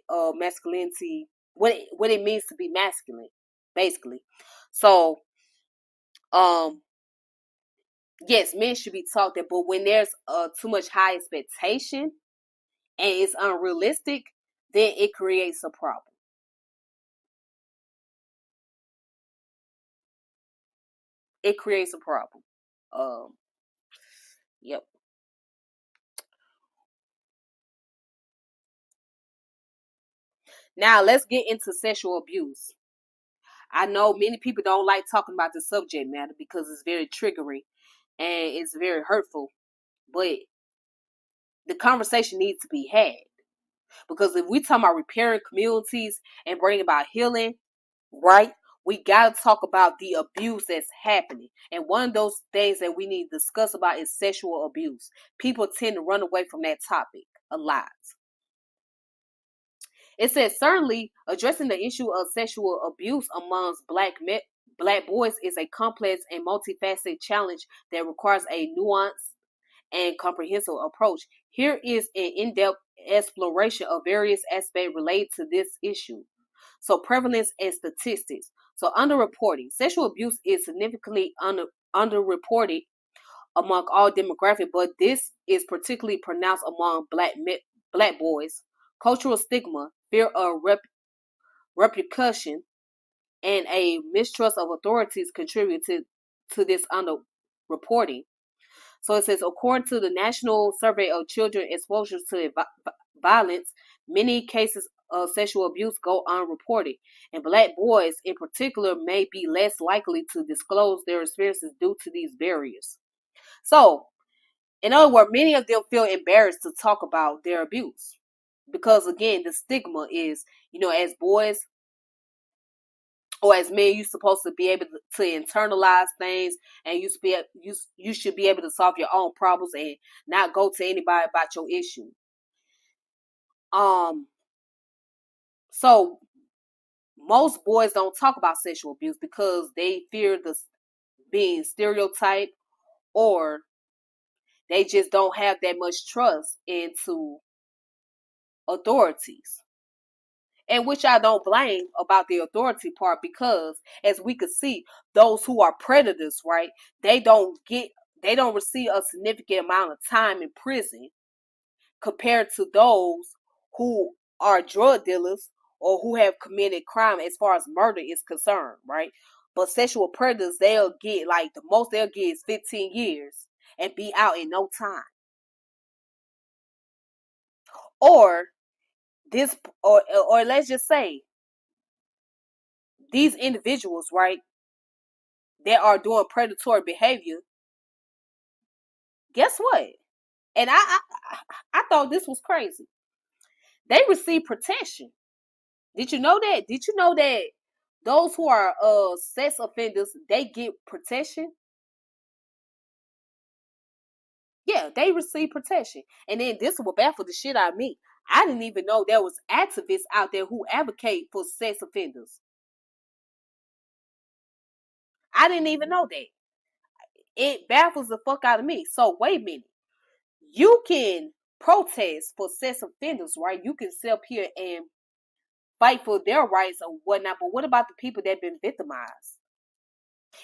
it means to be masculine, basically. So, um, yes, men should be taught that. But when there's too much high expectation and it's unrealistic, then it creates a problem. It creates a problem. Um, yep. Now let's get into sexual abuse. I know many people don't like talking about the subject matter because it's very triggering and it's very hurtful, but the conversation needs to be had. Because if we talk about repairing communities and bringing about healing, right? We got to talk about the abuse that's happening. And one of those things that we need to discuss about is sexual abuse. People tend to run away from that topic a lot. It says certainly addressing the issue of sexual abuse amongst black boys is a complex and multifaceted challenge that requires a nuanced and comprehensive approach. Here is an in-depth exploration of various aspects related to this issue. So prevalence and statistics. So underreporting. Sexual abuse is significantly underreported among all demographics, but this is particularly pronounced among black boys. Cultural stigma, fear of repercussion, and a mistrust of authorities contribute to this underreporting. So it says, according to the National Survey of Children Exposures to Violence, many cases of sexual abuse go unreported, and black boys in particular may be less likely to disclose their experiences due to these barriers. So, in other words, many of them feel embarrassed to talk about their abuse because, again, the stigma is, as boys or as men, you're supposed to be able to internalize things, and you should be able to solve your own problems and not go to anybody about your issue. Um, so most boys don't talk about sexual abuse because they fear the being stereotyped, or they just don't have that much trust into authorities. And which I don't blame about the authority part, because as we could see, those who are predators, right, they don't receive a significant amount of time in prison compared to those who are drug dealers or who have committed crime as far as murder is concerned, right? But sexual predators, they'll get, like, the most they'll get is 15 years and be out in no time. Or this or let's just say these individuals, right, that are doing predatory behavior, Guess what? And I thought this was crazy. They receive protection. Did you know that? Did you know that those who are sex offenders, they get protection? Yeah, they receive protection. And then this will baffle the shit out of me. I didn't even know there was activists out there who advocate for sex offenders. I didn't even know that. It baffles the fuck out of me. So wait a minute. You can protest for sex offenders, right? You can sit up here and fight for their rights or whatnot. But what about the people that have been victimized?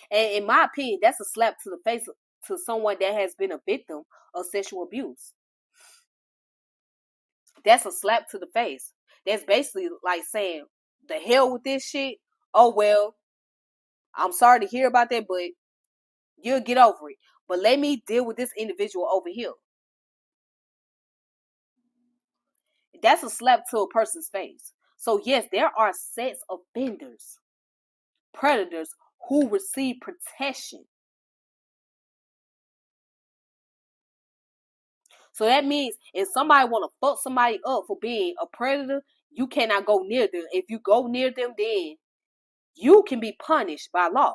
And in my opinion, that's a slap to the face to someone that has been a victim of sexual abuse. That's a slap to the face. That's basically like saying, the hell with this shit. Oh, well, I'm sorry to hear about that, but you'll get over it. But let me deal with this individual over here. That's a slap to a person's face. So, yes, there are sex offenders, predators who receive protection. So that means if somebody want to fuck somebody up for being a predator, you cannot go near them. If you go near them, then you can be punished by law.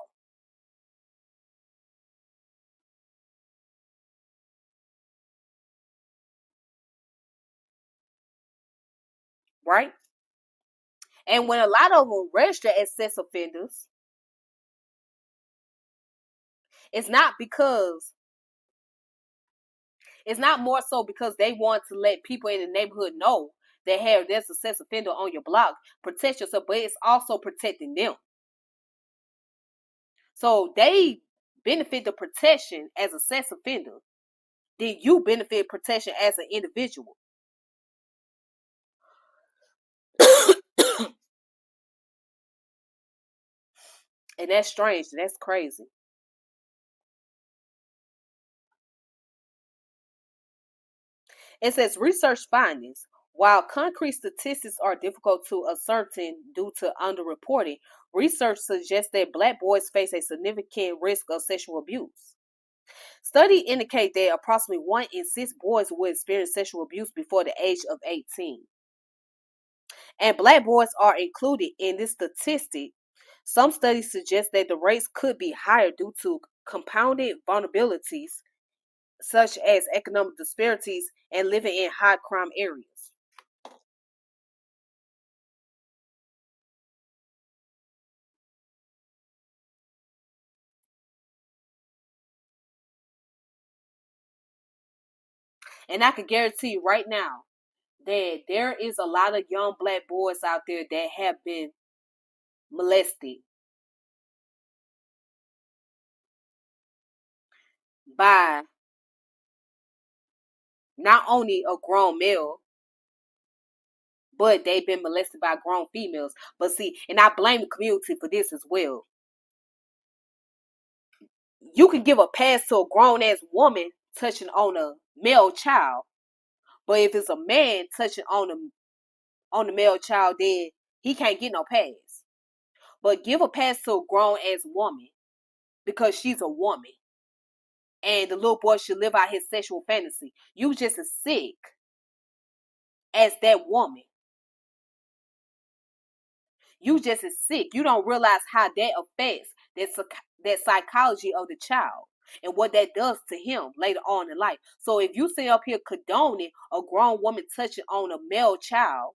Right? And when a lot of them register as sex offenders, it's not more so because they want to let people in the neighborhood know that, hey, there's a sex offender on your block. Protect yourself, but it's also protecting them. So they benefit the protection as a sex offender. Then you benefit protection as an individual. And that's strange. That's crazy. It says research findings. While concrete statistics are difficult to ascertain due to underreporting, research suggests that Black boys face a significant risk of sexual abuse. Studies indicate that approximately 1 in 6 boys will experience sexual abuse before the age of 18. And Black boys are included in this statistic. Some studies suggest that the rates could be higher due to compounded vulnerabilities such as economic disparities and living in high crime areas. And I can guarantee you right now that there is a lot of young Black boys out there that have been molested by not only a grown male, but they've been molested by grown females. But see, and I blame the community for this as well. You can give a pass to a grown ass woman touching on a male child, but if it's a man touching on the male child, then he can't get no pass. But give a pass to a grown ass woman because she's a woman, and the little boy should live out his sexual fantasy. You just as sick as that woman. You just as sick. You don't realize how that affects that psychology of the child and what that does to him later on in life. So if you sit up here condoning a grown woman touching on a male child,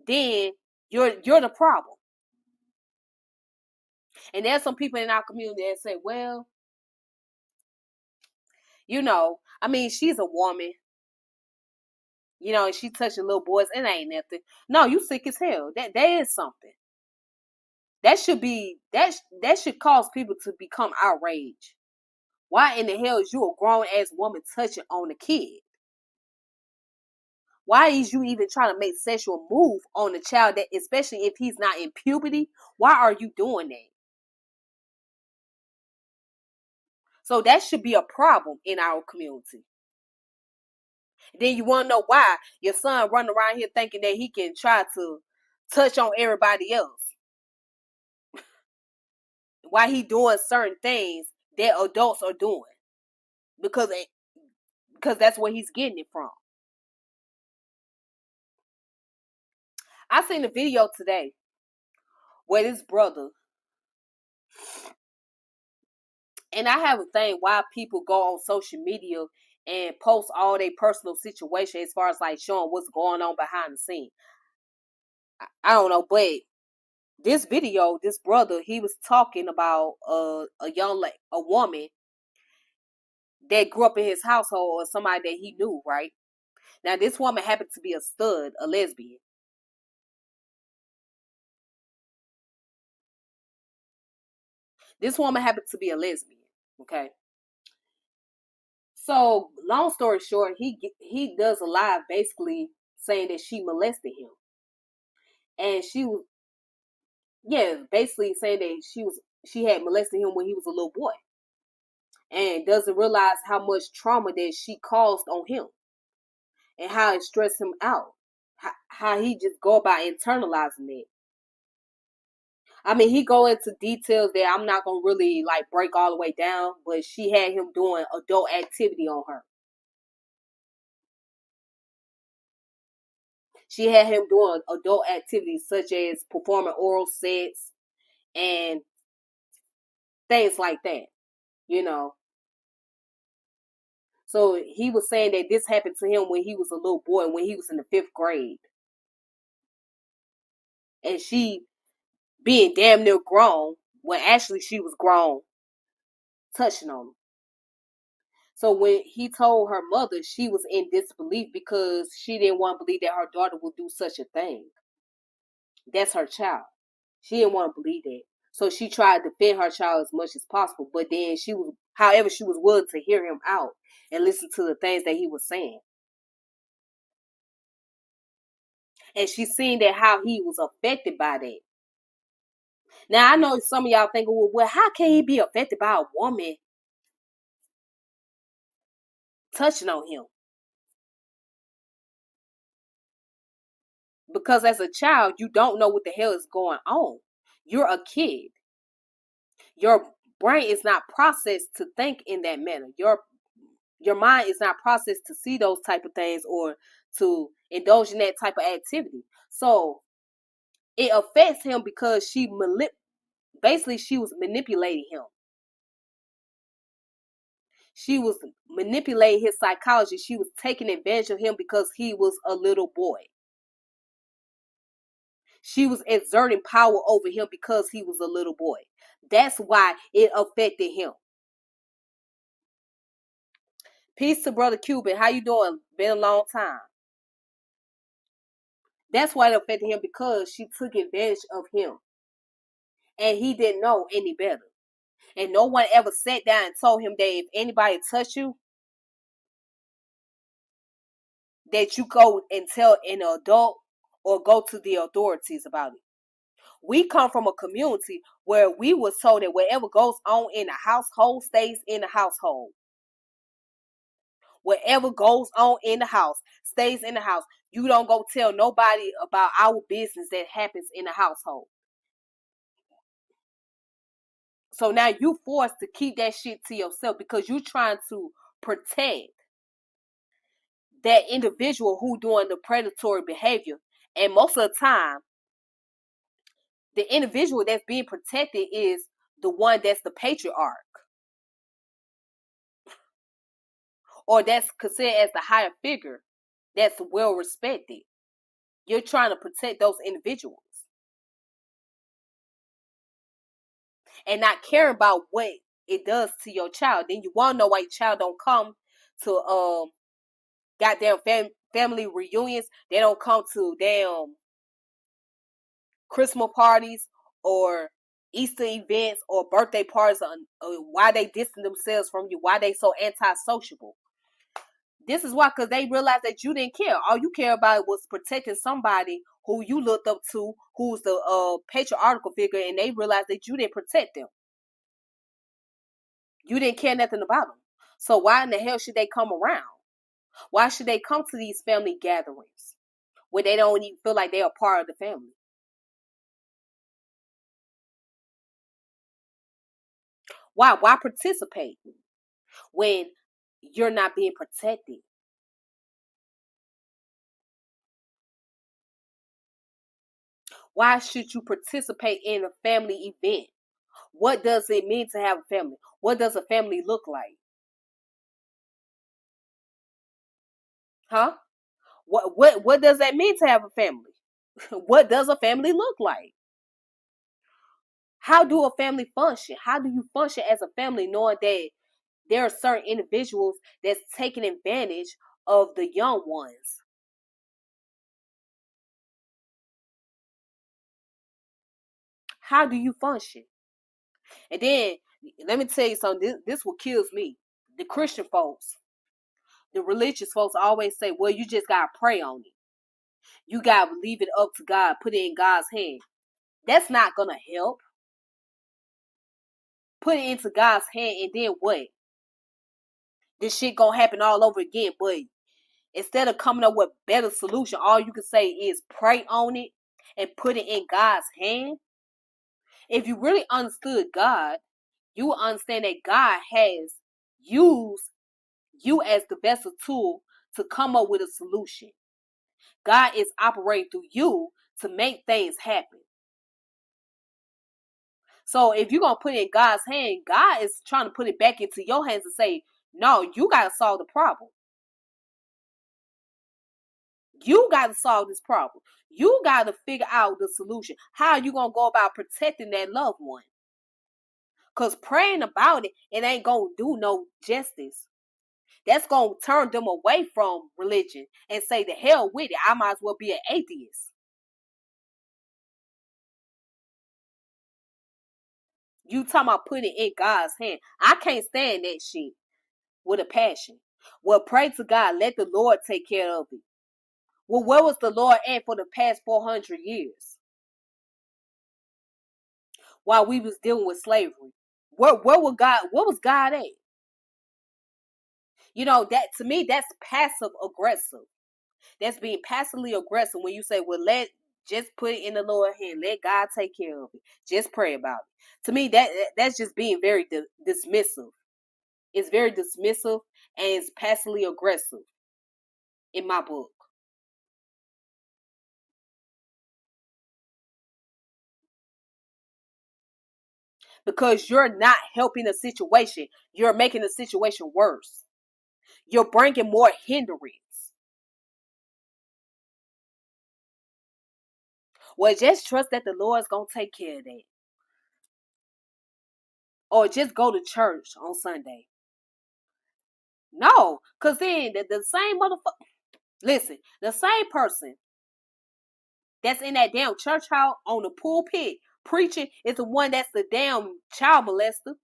then you're the problem. And there's some people in our community that say, well, I mean, she's a woman, and she touching little boys. It ain't nothing. No, you sick as hell. That is something. That should cause people to become outraged. Why in the hell is you a grown ass woman touching on a kid? Why is you even trying to make sexual move on the child, that especially if he's not in puberty? Why are you doing that? So that should be a problem in our community. Then you want to know why your son running around here thinking that he can try to touch on everybody else. Why he doing certain things that adults are doing because that's where he's getting it from. I seen a video today where this brother, and I have a thing why people go on social media and post all their personal situation as far as like showing what's going on behind the scene. I don't know, but this video, this brother, he was talking about a woman that grew up in his household or somebody that he knew, right? Now, this woman happened to be a stud, a lesbian. This woman happened to be a lesbian, okay? So, long story short, he does a live basically saying that she molested him. And she was, yeah, basically saying that she had molested him when he was a little boy. And doesn't realize how much trauma that she caused on him. And how it stressed him out. How he just go about internalizing it. I mean, he go into details that I'm not gonna really like break all the way down, but she had him doing adult activity on her. She had him doing adult activities such as performing oral sex and things like that, you know. So he was saying that this happened to him when he was a little boy, when he was in the 5th grade. And she, being damn near grown, when actually she was grown, touching on him. So when he told her mother, she was in disbelief because she didn't want to believe that her daughter would do such a thing. That's her child. She didn't want to believe that. So she tried to defend her child as much as possible. But then she was willing to hear him out and listen to the things that he was saying. And she seen that how he was affected by that. Now I know some of y'all thinking, well, how can he be affected by a woman touching on him? Because as a child, you don't know what the hell is going on. You're a kid. Your brain is not processed to think in that manner. Your mind is not processed to see those type of things or to indulge in that type of activity. So it affects him because she was manipulating him. She was manipulating his psychology. She was taking advantage of him because he was a little boy. She was exerting power over him because he was a little boy. That's why it affected him. Peace to Brother Cuban. How you doing? Been a long time. That's why it affected him, because she took advantage of him. And he didn't know any better. And no one ever sat down and told him that if anybody touch you, that you go and tell an adult or go to the authorities about it. We come from a community where we were told that whatever goes on in the household stays in the household. Whatever goes on in the house stays in the house. You don't go tell nobody about our business that happens in the household. So now you forced to keep that shit to yourself because you're trying to protect that individual who doing the predatory behavior. And most of the time, the individual that's being protected is the one that's the patriarch, or that's considered as the higher figure that's well respected. You're trying to protect those individuals and not caring about what it does to your child. Then you want to know why your child don't come to goddamn family reunions. They don't come to damn Christmas parties or Easter events or birthday parties. Why they distance themselves from you? Why they so antisociable? This is why, because they realized that you didn't care. All you care about was protecting somebody who you looked up to, who's the patriarchal figure, and they realized that you didn't protect them. You didn't care nothing about them. So why in the hell should they come around? Why should they come to these family gatherings where they don't even feel like they're a part of the family? Why participate when you're not being protected? Why should you participate in a family event? What does it mean to have a family? What does a family look like? Huh? What does that mean to have a family? What does a family look like? How do a family function? How do you function as a family knowing that there are certain individuals that's taking advantage of the young ones? How do you function? And then let me tell you something. This what kills me. The Christian folks, the religious folks always say, well, you just gotta pray on it. You gotta leave it up to God, put it in God's hand. That's not gonna help. Put it into God's hand, and then what? This shit gonna happen all over again. But instead of coming up with better solution, all you can say is pray on it and put it in God's hand. If you really understood God, you will understand that God has used you as the vessel tool to come up with a solution. God is operating through you to make things happen. So if you're gonna put it in God's hand, God is trying to put it back into your hands and say, no, you gotta solve the problem. You gotta solve this problem. You gotta figure out the solution. How are you gonna go about protecting that loved one? Because praying about it, it ain't gonna do no justice. That's gonna turn them away from religion and say, the hell with it. I might as well be an atheist. You talking about putting it in God's hand. I can't stand that shit with a passion. Well, pray to God. Let the Lord take care of it. Well, where was the Lord at for the past 400 years? While we was dealing with slavery. Where was God? Where was God at? You know, that to me, that's passive aggressive. That's being passively aggressive when you say, well, just put it in the Lord's hand. Let God take care of it. Just pray about it. To me, that's just being very dismissive. It's very dismissive and it's passively aggressive in my book. Because you're not helping the situation. You're making the situation worse. You're bringing more hindrance. Well, just trust that the Lord's going to take care of that. Or just go to church on Sunday. No, because then the same motherfucker, listen, the same person that's in that damn church house on the pulpit preaching is the one that's the damn child molester.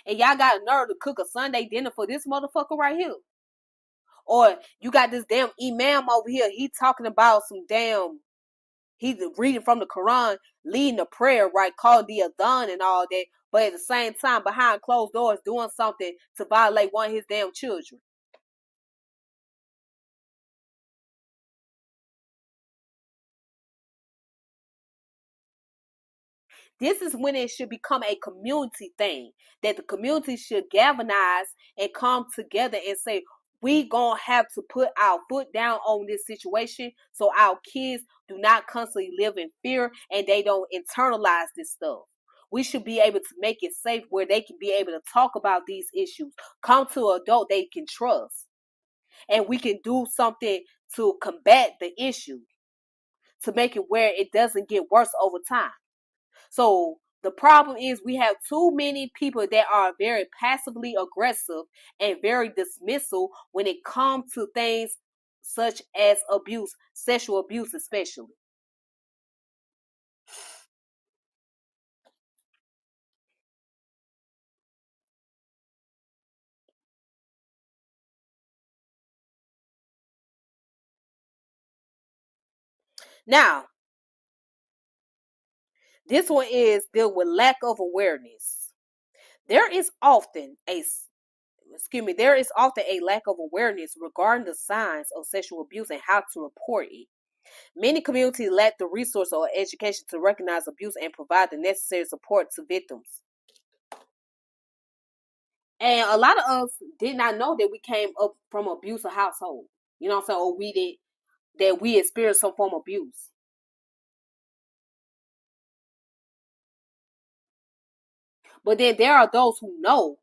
And y'all got a nerve to cook a Sunday dinner for this motherfucker right here. Or you got this damn imam over here. He talking about some damn, he's reading from the Quran, leading a prayer, right? Called the Adhan and all that. But at the same time, behind closed doors, doing something to violate one of his damn children. This is when it should become a community thing, that the community should galvanize and come together and say, we gonna have to put our foot down on this situation so our kids do not constantly live in fear and they don't internalize this stuff. We should be able to make it safe where they can be able to talk about these issues, come to an adult they can trust, and we can do something to combat the issue, to make it where it doesn't get worse over time. So the problem is we have too many people that are very passively aggressive and very dismissal when it comes to things such as abuse, sexual abuse especially. Now, this one is dealing with lack of awareness. There is often a there is often a lack of awareness regarding the signs of sexual abuse and how to report it. Many communities lack the resource or education to recognize abuse and provide the necessary support to victims. And a lot of us did not know that we came up from an abusive household. You know what I'm saying? Or that we experienced some form of abuse. But then there are those who know,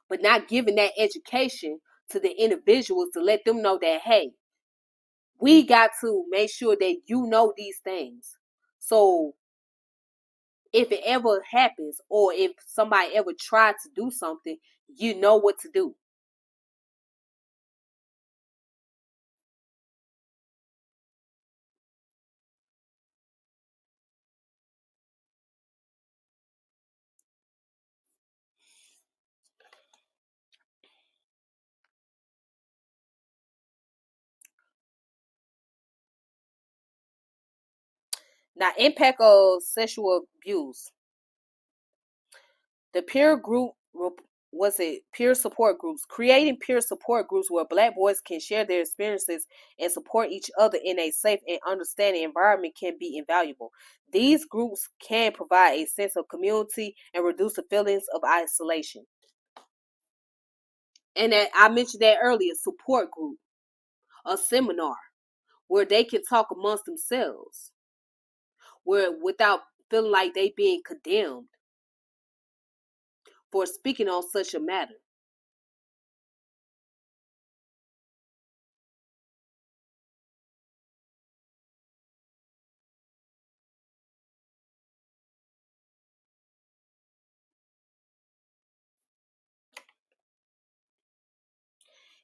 but not giving that education to the individuals to let them know that, hey, we got to make sure that you know these things. So if it ever happens or if somebody ever tried to do something, you know what to do. Now, impact of sexual abuse. The peer support groups? Creating peer support groups where Black boys can share their experiences and support each other in a safe and understanding environment can be invaluable. These groups can provide a sense of community and reduce the feelings of isolation. And I mentioned that earlier, support group, a seminar where they can talk amongst themselves, where without feeling like they being condemned for speaking on such a matter.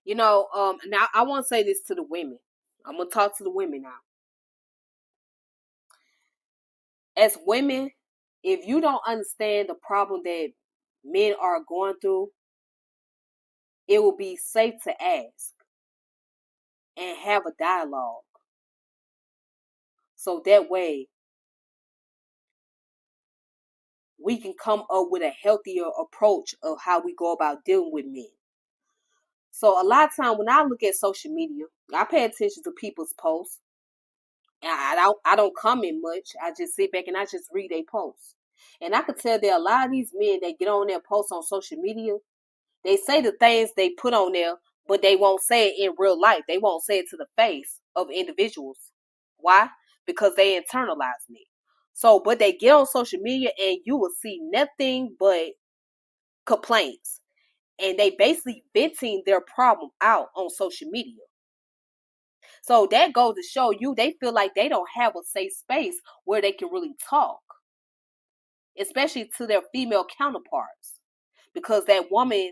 Now I want to say this to the women. I'm gonna talk to the women now. As women, if you don't understand the problem that men are going through, it will be safe to ask and have a dialogue. So that way we can come up with a healthier approach of how we go about dealing with men. So a lot of time when I look at social media, I pay attention to people's posts. And I don't comment much. I just sit back and I just read their posts. And I could tell that a lot of these men that get on their posts on social media, they say the things they put on there, but they won't say it in real life. They won't say it to the face of individuals. Why? Because they internalize it. So, but they get on social media and you will see nothing but complaints. And they basically venting their problem out on social media. So that goes to show you they feel like they don't have a safe space where they can really talk, especially to their female counterparts, because that woman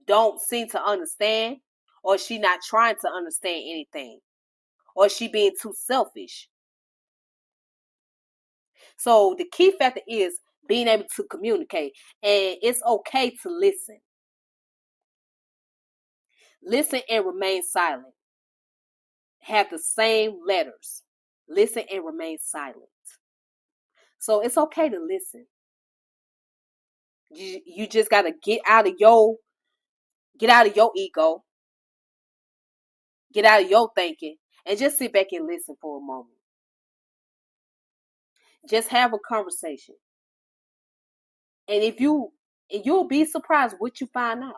don't seem to understand, or she not trying to understand anything, or she being too selfish. So the key factor is being able to communicate, and it's okay to listen. Listen and remain silent. Have the same letters. Listen and remain silent. So it's okay to listen. You just gotta get out of your ego, get out of your thinking, and just sit back and listen for a moment. Just have a conversation. And you'll be surprised what you find out.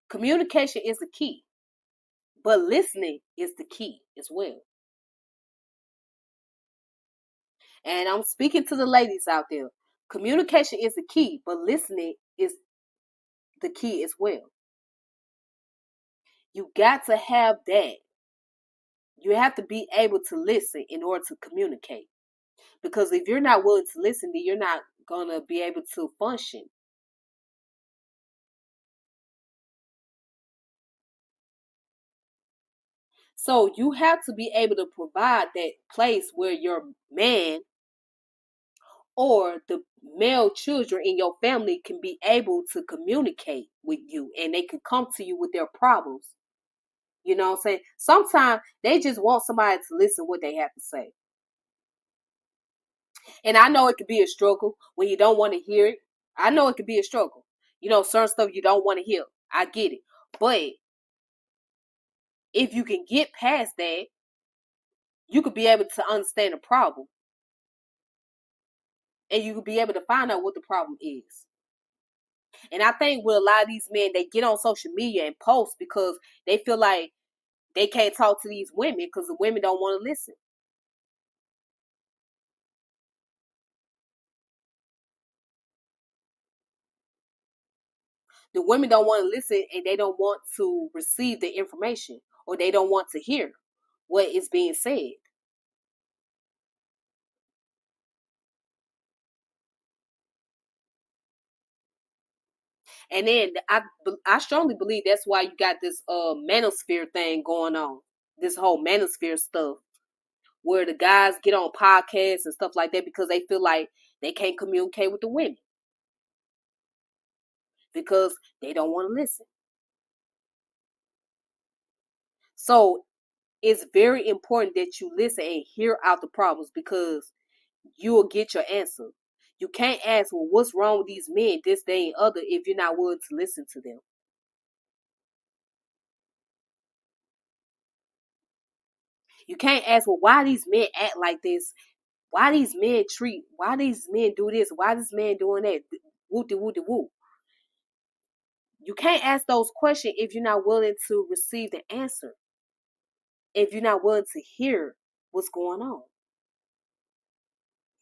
Communication is the key, but listening is the key as well. And I'm speaking to the ladies out there. Communication is the key, but listening is the key as well. You got to have that. You have to be able to listen in order to communicate. Because if you're not willing to listen, then you're not going to be able to function. So you have to be able to provide that place where your man or the male children in your family can be able to communicate with you and they can come to you with their problems. You know what I'm saying? Sometimes they just want somebody to listen what they have to say. And I know it could be a struggle when you don't want to hear it. I know it could be a struggle. Certain stuff you don't want to hear. I get it. But if you can get past that, you could be able to understand the problem. And you could be able to find out what the problem is. And I think with a lot of these men, they get on social media and post because they feel like they can't talk to these women because the women don't want to listen. The women don't want to listen and they don't want to receive the information or they don't want to hear what is being said. And then I strongly believe that's why you got this manosphere thing going on. This whole manosphere stuff where the guys get on podcasts and stuff like that because they feel like they can't communicate with the women because they don't want to listen. So it's very important that you listen and hear out the problems because you will get your answer. You can't ask, well, what's wrong with these men, this, that, and other, if you're not willing to listen to them. You can't ask, well, why these men act like this? Why these men do this? Why this man doing that? Whoop-de whoop-de whoop. You can't ask those questions if you're not willing to receive the answer. If you're not willing to hear what's going on.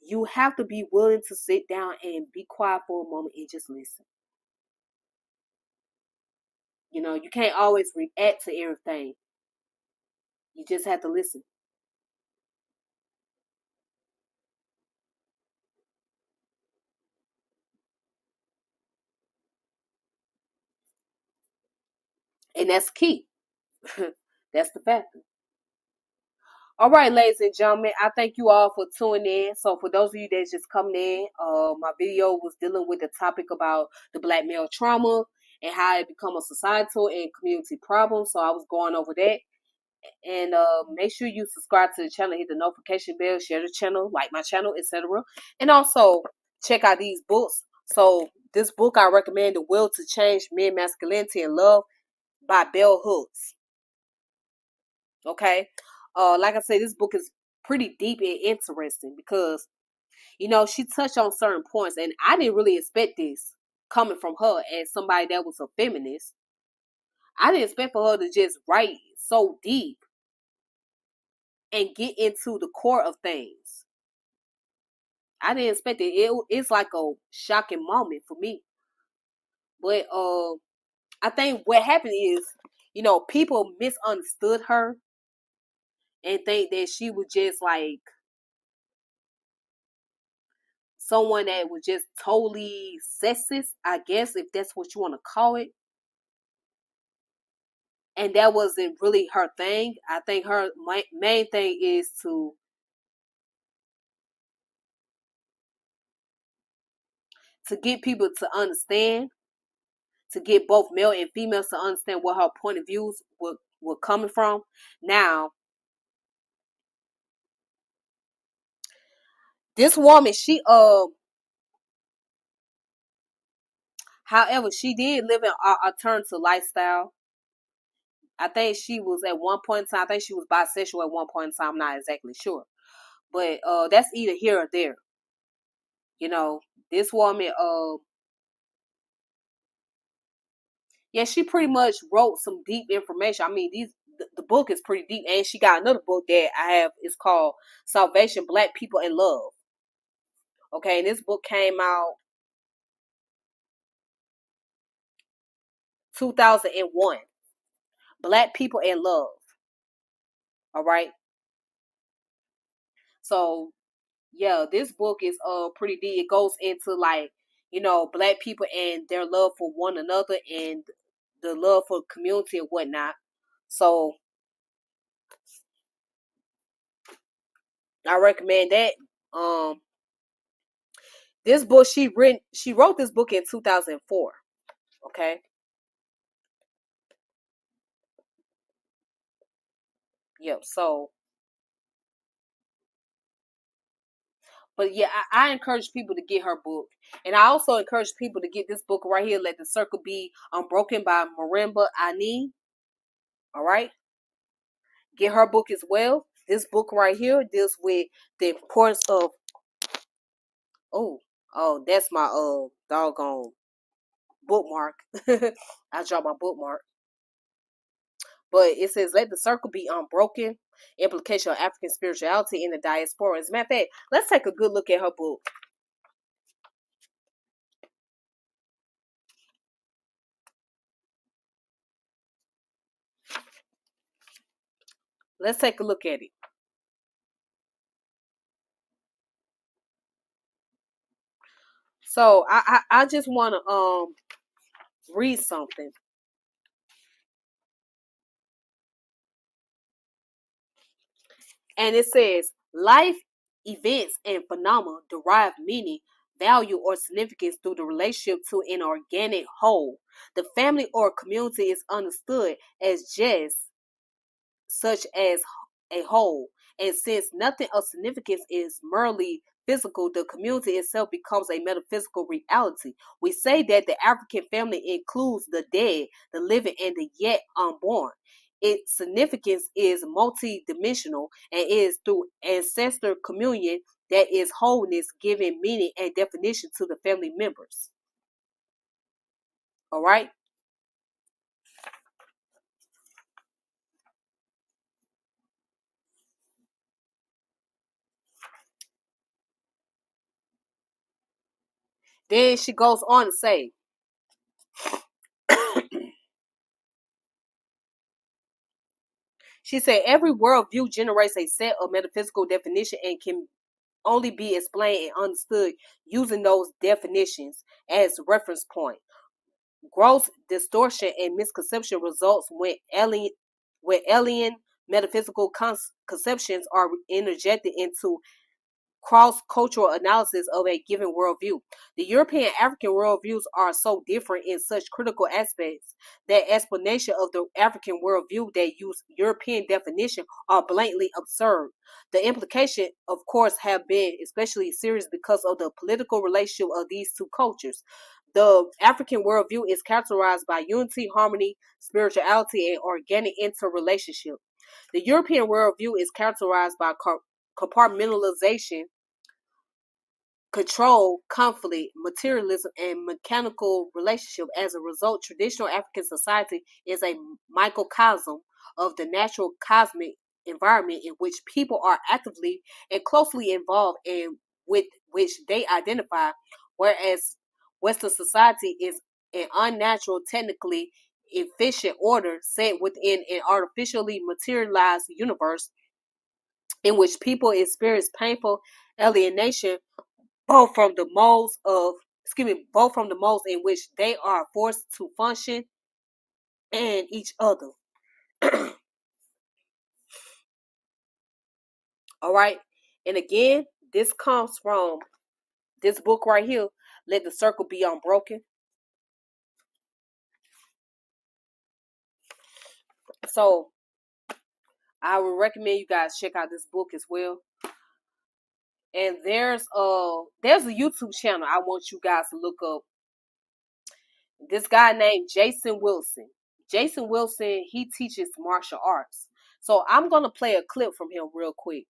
You have to be willing to sit down and be quiet for a moment and just listen. You can't always react to everything. You just have to listen. And that's key. That's the factor. All right, ladies and gentlemen, I thank you all for tuning in. So for those of you that's just coming in, my video was dealing with the topic about the black male trauma and how it become a societal and community problem. So I was going over that. And make sure you subscribe to the channel, hit the notification bell, share the channel, like my channel, etc. And also check out these books. So this book I recommend, The Will to Change Men, Masculinity, and Love by Bell Hooks. Okay. Like I said, this book is pretty deep and interesting because, she touched on certain points and I didn't really expect this coming from her as somebody that was a feminist. I didn't expect for her to just write so deep and get into the core of things. I didn't expect it. It's like a shocking moment for me. But I think what happened is, people misunderstood her and think that she was just like someone that was just totally sexist, I guess, if that's what you want to call it. And that wasn't really her thing. I think her main thing is to get people to understand, to get both male and females to understand what her point of views were coming from. Now, this woman, however, she did live an alternative lifestyle. I think she was at one point in time, I think she was bisexual at one point in time, I'm not exactly sure. But that's either here or there. This woman, yeah, she pretty much wrote some deep information. I mean, the book is pretty deep, and she got another book that I have. It's called Salvation: Black People in Love. Okay, and this book came out 2001. Black People in Love. All right. So yeah, this book is pretty deep. It goes into like black people and their love for one another and the love for community and whatnot. So I recommend that. Um, this book she wrote this book in 2004. Okay. Yep. So But yeah, I encourage people to get her book. And I also encourage people to get this book right here, Let the Circle Be Unbroken by Marimba Ani. All right? Get her book as well. This book right here deals with the importance of that's my doggone bookmark. I dropped my bookmark. But it says, Let the Circle Be Unbroken, Implication of African Spirituality in the Diaspora. As a matter of fact, let's take a good look at her book. Let's take a look at it. So I just want to read something. And it says, life events and phenomena derive meaning, value, or significance through the relationship to an organic whole. The family or community is understood as just such as a whole. And since nothing of significance is merely physical, the community itself becomes a metaphysical reality. We say that the African family includes the dead, the living, and the yet unborn. Its significance is multidimensional and is through ancestor communion that is wholeness, giving meaning and definition to the family members. All right. Then she goes on to say, she said, every worldview generates a set of metaphysical definition and can only be explained and understood using those definitions as reference point. Gross distortion and misconception results when alien metaphysical conceptions are interjected into cross-cultural analysis of a given worldview. The European African worldviews are so different in such critical aspects that explanation of the African worldview that use European definition are blatantly absurd. The implication, of course, have been especially serious because of the political relationship of these two cultures. The African worldview is characterized by unity, harmony, spirituality, and organic interrelationship. The European worldview is characterized by compartmentalization, control, conflict, materialism, and mechanical relationship. As a result, traditional African society is a microcosm of the natural cosmic environment in which people are actively and closely involved and with which they identify, whereas Western society is an unnatural, technically efficient order set within an artificially materialized universe in which people experience painful alienation both from the modes in which they are forced to function and each other. All right. And again, this comes from this book right here, Let the Circle Be Unbroken. So I would recommend you guys check out this book as well. And there's a YouTube channel I want you guys to look up. This guy named Jason Wilson. Jason Wilson, he teaches martial arts. So I'm gonna play a clip from him real quick.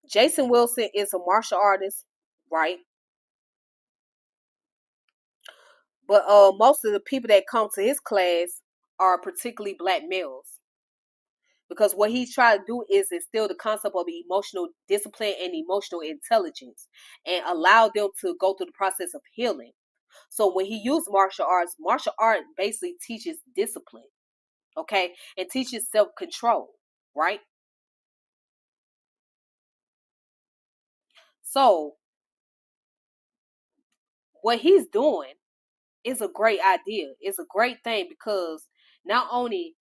Jason Wilson is a martial artist, right? But most of the people that come to his class are particularly black males. Because what he's trying to do is instill the concept of emotional discipline and emotional intelligence and allow them to go through the process of healing. So when he used martial art basically teaches discipline, okay? And teaches self-control, right? So what he's doing is a great idea. It's a great thing because not only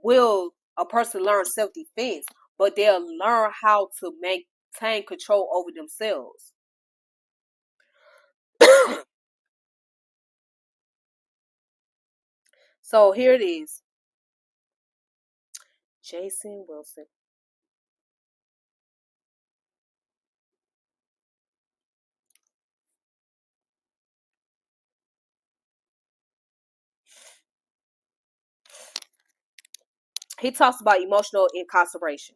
will a person learn self-defense, but they'll learn how to maintain control over themselves. So here it is. Jason Wilson. He talks about emotional incarceration.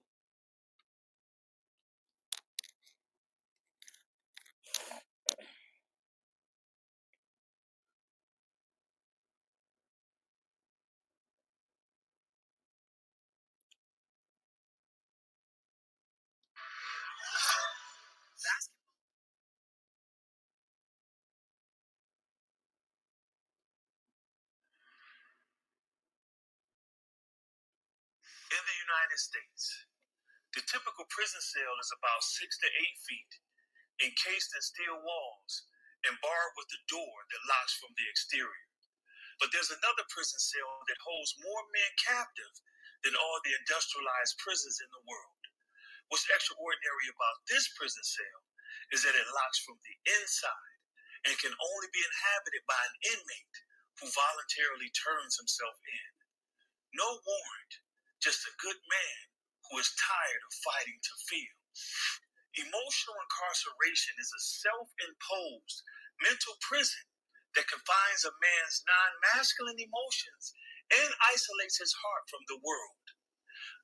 In the United States, the typical prison cell is about 6 to 8 feet, encased in steel walls and barred with a door that locks from the exterior. But there's another prison cell that holds more men captive than all the industrialized prisons in the world. What's extraordinary about this prison cell is that it locks from the inside and can only be inhabited by an inmate who voluntarily turns himself in. No warrant, just a good man who is tired of fighting to feel. Emotional incarceration is a self-imposed mental prison that confines a man's non-masculine emotions and isolates his heart from the world.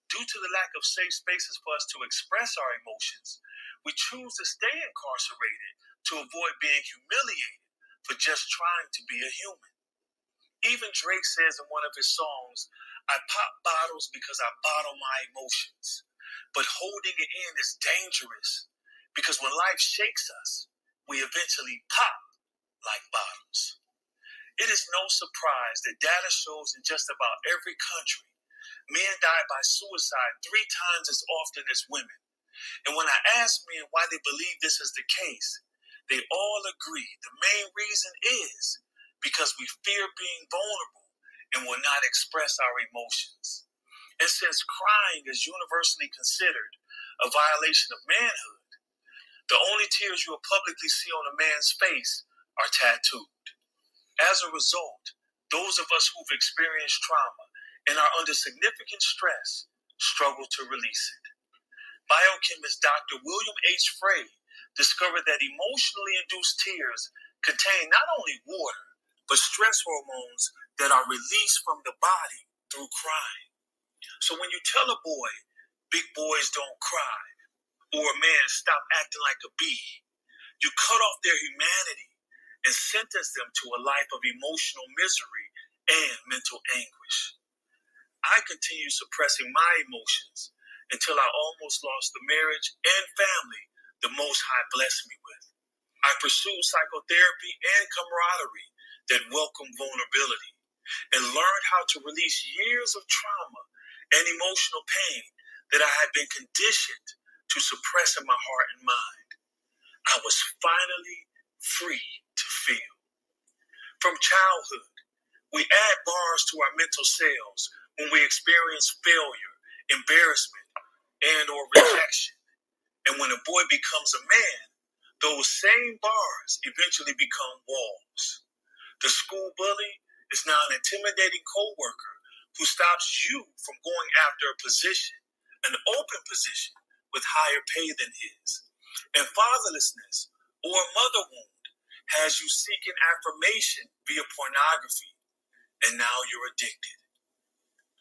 Due to the lack of safe spaces for us to express our emotions, we choose to stay incarcerated to avoid being humiliated for just trying to be a human. Even Drake says in one of his songs, I pop bottles because I bottle my emotions. But holding it in is dangerous because when life shakes us, we eventually pop like bottles. It is no surprise that data shows in just about every country, men die by suicide 3 times as often as women. And when I ask men why they believe this is the case, they all agree the main reason is because we fear being vulnerable and will not express our emotions. And since crying is universally considered a violation of manhood, the only tears you will publicly see on a man's face are tattooed. As a result, those of us who've experienced trauma and are under significant stress struggle to release it. Biochemist Dr. William H. Frey discovered that emotionally induced tears contain not only water, but stress hormones that are released from the body through crying. So when you tell a boy, big boys don't cry, or a man, stop acting like a bee, you cut off their humanity and sentence them to a life of emotional misery and mental anguish. I continued suppressing my emotions until I almost lost the marriage and family the Most High blessed me with. I pursued psychotherapy and camaraderie that welcomed vulnerability and learned how to release years of trauma and emotional pain that I had been conditioned to suppress in my heart and mind. I was finally free to feel. From childhood, we add bars to our mental cells when we experience failure, embarrassment, and or rejection. And when a boy becomes a man, those same bars eventually become walls. The school bully is now an intimidating coworker who stops you from going after a position, an open position with higher pay than his. And fatherlessness or mother wound has you seeking affirmation via pornography, and now you're addicted.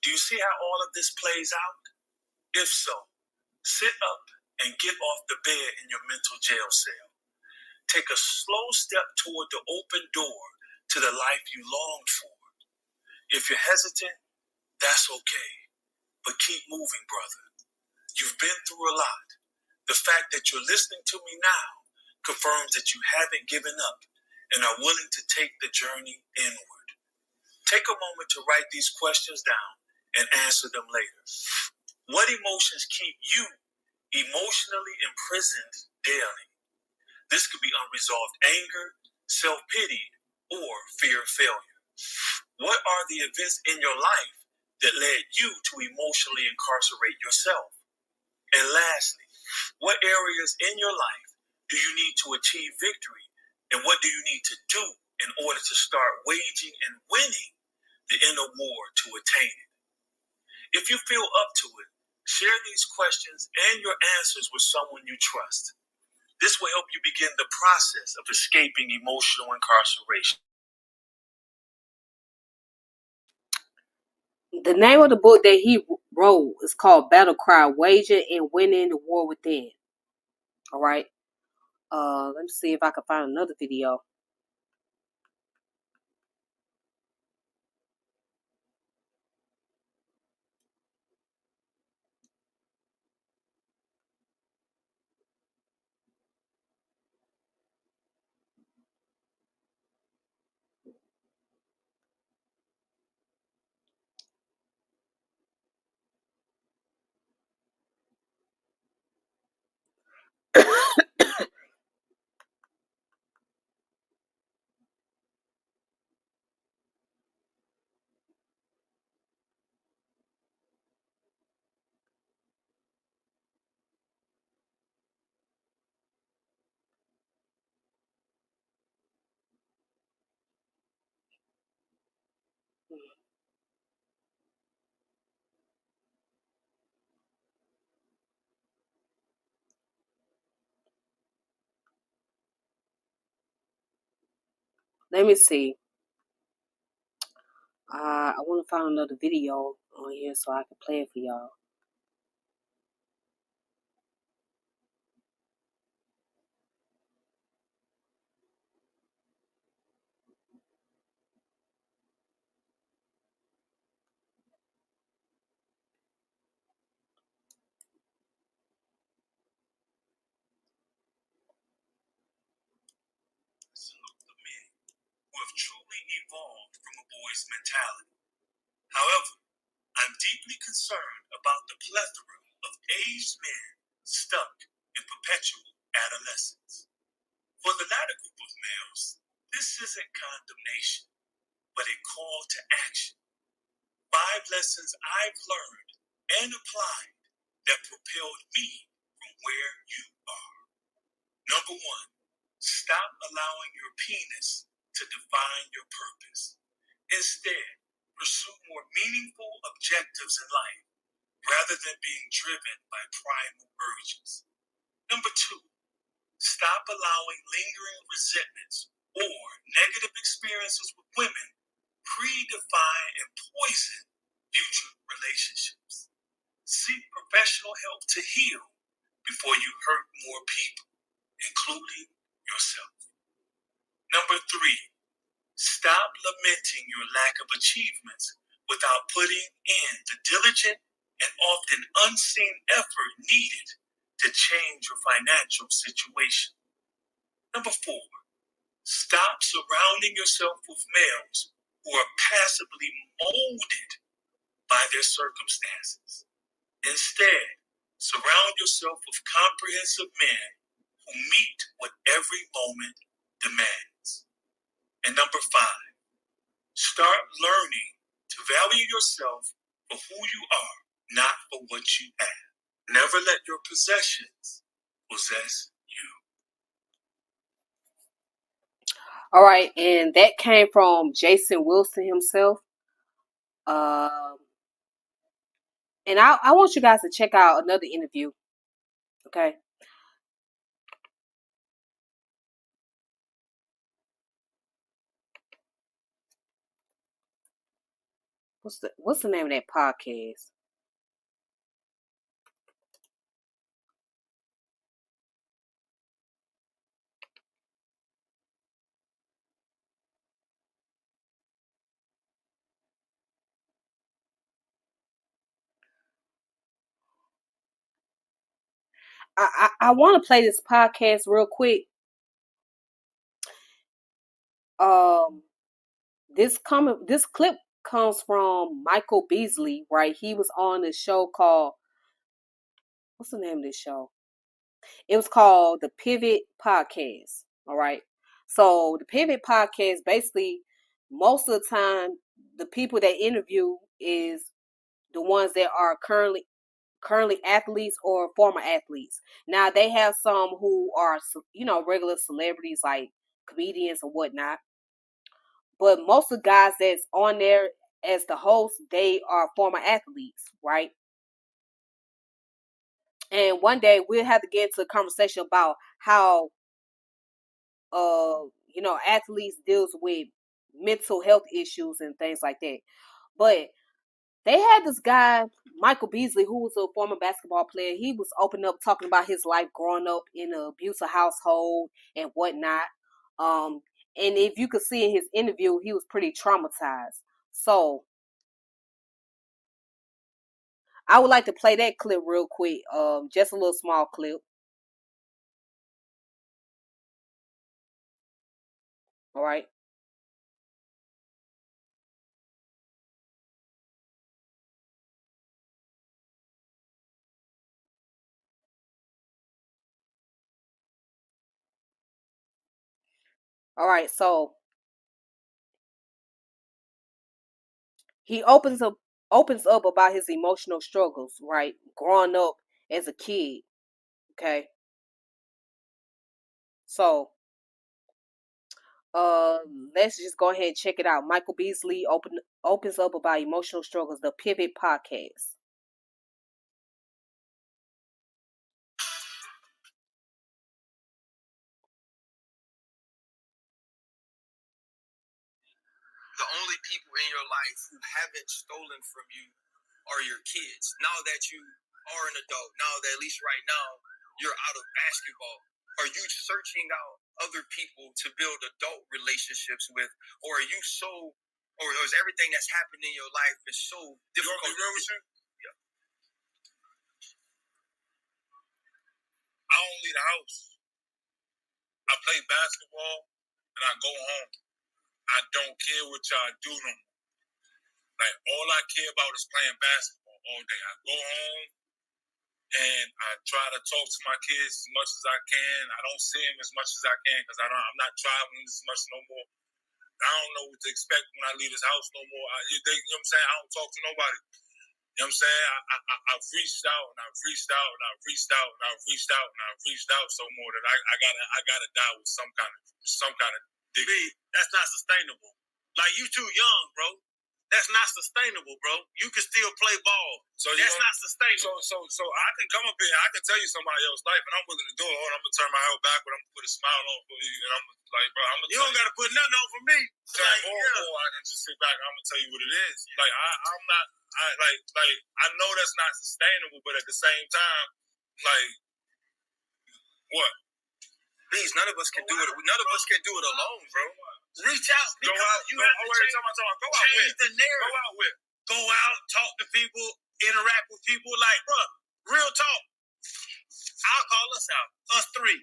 Do you see how all of this plays out? If so, sit up and get off the bed in your mental jail cell. Take a slow step toward the open door to the life you longed for. If you're hesitant, that's okay, but keep moving, brother. You've been through a lot. The fact that you're listening to me now confirms that you haven't given up and are willing to take the journey inward. Take a moment to write these questions down and answer them later. What emotions keep you emotionally imprisoned daily? This could be unresolved anger, self-pity, or fear of failure. What are the events in your life that led you to emotionally incarcerate yourself? And lastly, what areas in your life do you need to achieve victory? And what do you need to do in order to start waging and winning the inner war to attain it? If you feel up to it, share these questions and your answers with someone you trust. This will help you begin the process of escaping emotional incarceration. The name of the book that he wrote is called Battle Cry: Waging and Winning the War Within. All right. Let me see if I can find another video. Let me see. I want to find another video on here so I can play it for y'all. The men who have truly evolved from a boy's mentality. However, I'm deeply concerned about the plethora of aged men stuck in perpetual adolescence. For the latter group of males, this isn't condemnation, but a call to action. 5 lessons I've learned and applied that propelled me from where you are. Number 1, stop allowing your penis to define your purpose. Instead, pursue more meaningful objectives in life rather than being driven by primal urges. Number 2, stop allowing lingering resentments or negative experiences with women predefine and poison future relationships. Seek professional help to heal before you hurt more people, including yourself. Number 3, stop lamenting your lack of achievements without putting in the diligent and often unseen effort needed to change your financial situation. Number 4, stop surrounding yourself with males who are passively molded by their circumstances. Instead, surround yourself with comprehensive men who meet what every moment demands. And number 5, start learning to value yourself for who you are, not for what you have. Never let your possessions possess you. All right, and that came from Jason Wilson himself. And I want you guys to check out another interview. Okay. What's the name of that podcast? I want to play this podcast real quick. This clip comes from Michael Beasley, right? He was on a show called, what's the name of this show? It was called the Pivot Podcast. All right. So the Pivot Podcast, basically, most of the time, the people that interview is the ones that are currently athletes or former athletes. Now they have some who are, regular celebrities like comedians or whatnot. But most of the guys that's on there as the host, they are former athletes, right? And one day we'll have to get into a conversation about how athletes deals with mental health issues and things like that. But they had this guy, Michael Beasley, who was a former basketball player. He was opening up, talking about his life growing up in an abusive household and whatnot. And if you could see in his interview, he was pretty traumatized. So I would like to play that clip real quick. Just a little small clip. All right. All right. So he opens up about his emotional struggles, right? Growing up as a kid. Okay. So let's just go ahead and check it out. Michael Beasley opens up about emotional struggles, the Pivot Podcast. The only people in your life who haven't stolen from you are your kids. Now that you are an adult, now that at least right now you're out of basketball, are you searching out other people to build adult relationships with, or are you or is everything that's happened in your life is so difficult? You real with you? Yeah. I don't leave the house. I play basketball and I go home. I don't care what y'all do no more. Like, all I care about is playing basketball all day. I go home and I try to talk to my kids as much as I can. I don't see them as much as I can because I'm not traveling as much no more. I don't know what to expect when I leave this house no more. You know what I'm saying? I don't talk to nobody. You know what I'm saying? I've reached out and I've reached out and I've reached out and I've reached out and I've reached out so more that I gotta die with some kind of dignity. That's not sustainable. Like, you too young, bro. That's not sustainable, bro. You can still play ball. So that's not sustainable. So I can come up here, I can tell you somebody else's life, and I'm willing to do it. Hold on, I'm gonna turn my head backward, I'm gonna put a smile on for you, and I'm like, bro, you don't gotta put nothing on for me. Like, I can just sit back and I'm gonna tell you what it is. Like, I'm not, I know that's not sustainable, but at the same time, like, what? Please, none of us can do it. None of us can do it alone, bro. Reach out. Go out. You have to change the narrative. Go out, talk to people, interact with people. Like, bro, real talk. I'll call us out. Us three.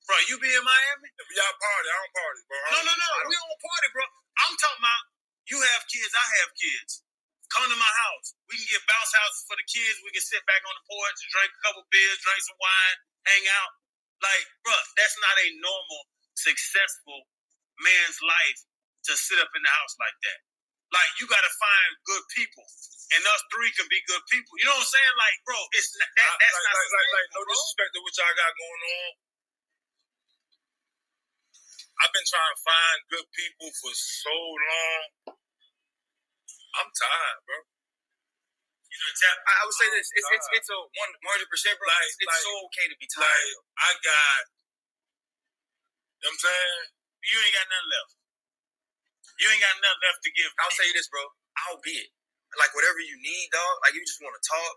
Bro, you be in Miami? If y'all party, I don't party, bro. No. We don't party, bro. I'm talking about you have kids, I have kids. Come to my house. We can get bounce houses for the kids. We can sit back on the porch and drink a couple beers, drink some wine, hang out. Like, bro, that's not a normal, successful man's life to sit up in the house like that. Like, you got to find good people. And us three can be good people. You know what I'm saying? Like, bro, it's not, that's not like no disrespect to what y'all got going on. I've been trying to find good people for so long. I'm tired, bro. I would say this. It's a 100%, bro. It's so okay to be tired. Like, you know what I'm saying? You ain't got nothing left. You ain't got nothing left to give. I'll tell you this, bro. I'll be it. Like, whatever you need, dog. Like, you just want to talk.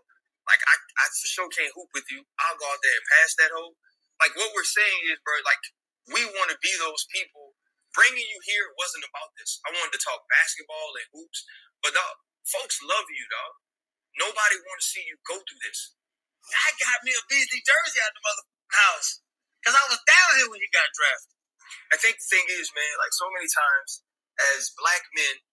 Like, I for sure can't hoop with you. I'll go out there and pass that hoe. Like, what we're saying is, bro, like, we want to be those people. Bringing you here wasn't about this. I wanted to talk basketball and hoops. But, dog, folks love you, dog. Nobody want to see you go through this. I got me a Beasley jersey out the mother house. Because I was down here when you got drafted. I think the thing is, man, like, so many times as black men,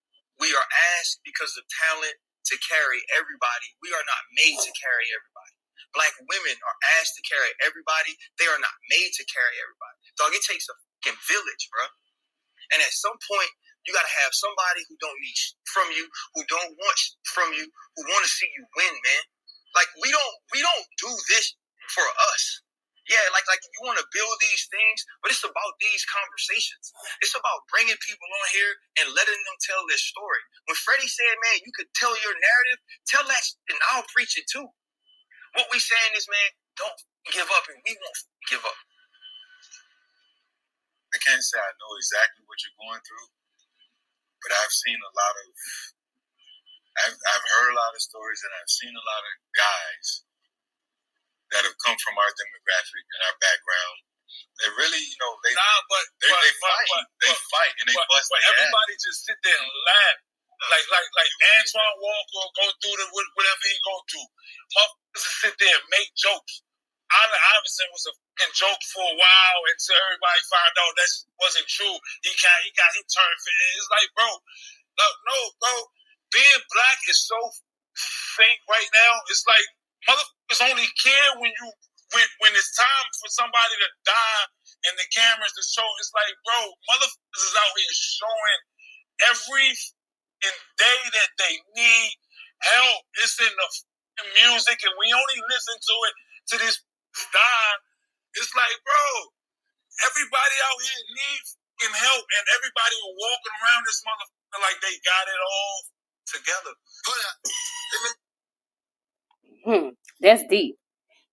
we are asked because of talent to carry everybody. We are not made to carry everybody. Black women are asked to carry everybody. They are not made to carry everybody. Dog, it takes a fucking village, bro. And at some point, you got to have somebody who don't need from you, who don't want from you, who want to see you win, man. Like, we don't do this for us. Yeah, like you want to build these things, but it's about these conversations. It's about bringing people on here and letting them tell their story. When Freddie said, man, you could tell your narrative, tell that, and I'll preach it too. What we saying is, man, don't give up, and we won't give up. I can't say I know exactly what you're going through, but I've seen a lot of, I've heard a lot of stories, and I've seen a lot of guys that have come from our demographic and our background. They really, they fight and they bust. But everybody just sit there and laugh, like Antoine Walker go through whatever he go through. Motherfuckers just sit there and make jokes. Allen Iverson was a fucking joke for a while until everybody found out that wasn't true. He turned. It's like, bro, no, bro. Being black is so fake right now. It's like motherfuckers only care when it's time for somebody to die and the cameras to show. It's like, bro, motherfuckers is out here showing every day that they need help. It's in the music, and we only listen to it to this die. It's like, bro, everybody out here needs help, and everybody walking around this motherfucker like they got it all together. That's deep.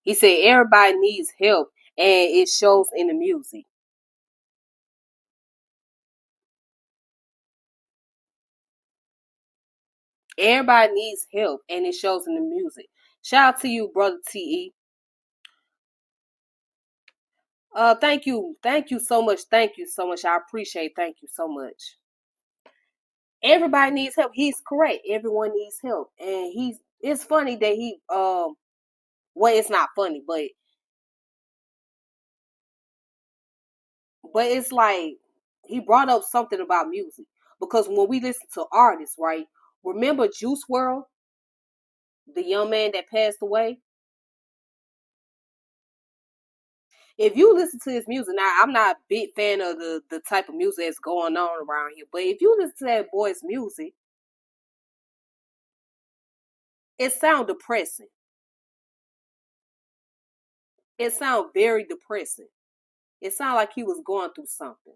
He said everybody needs help, and it shows in the music. Everybody needs help, and it shows in the music. Shout out to you, brother T.E. Thank you so much. Thank you so much. I appreciate. Thank you so much. Everybody needs help. He's correct. Everyone needs help, and it's funny that he well, it's not funny, but it's like he brought up something about music, because when we listen to artists, right? Remember Juice WRLD, the young man that passed away? If you listen to his music, now I'm not a big fan of the type of music that's going on around here, but if you listen to that boy's music, it sounds depressing. It sounds very depressing. It sounds like he was going through something.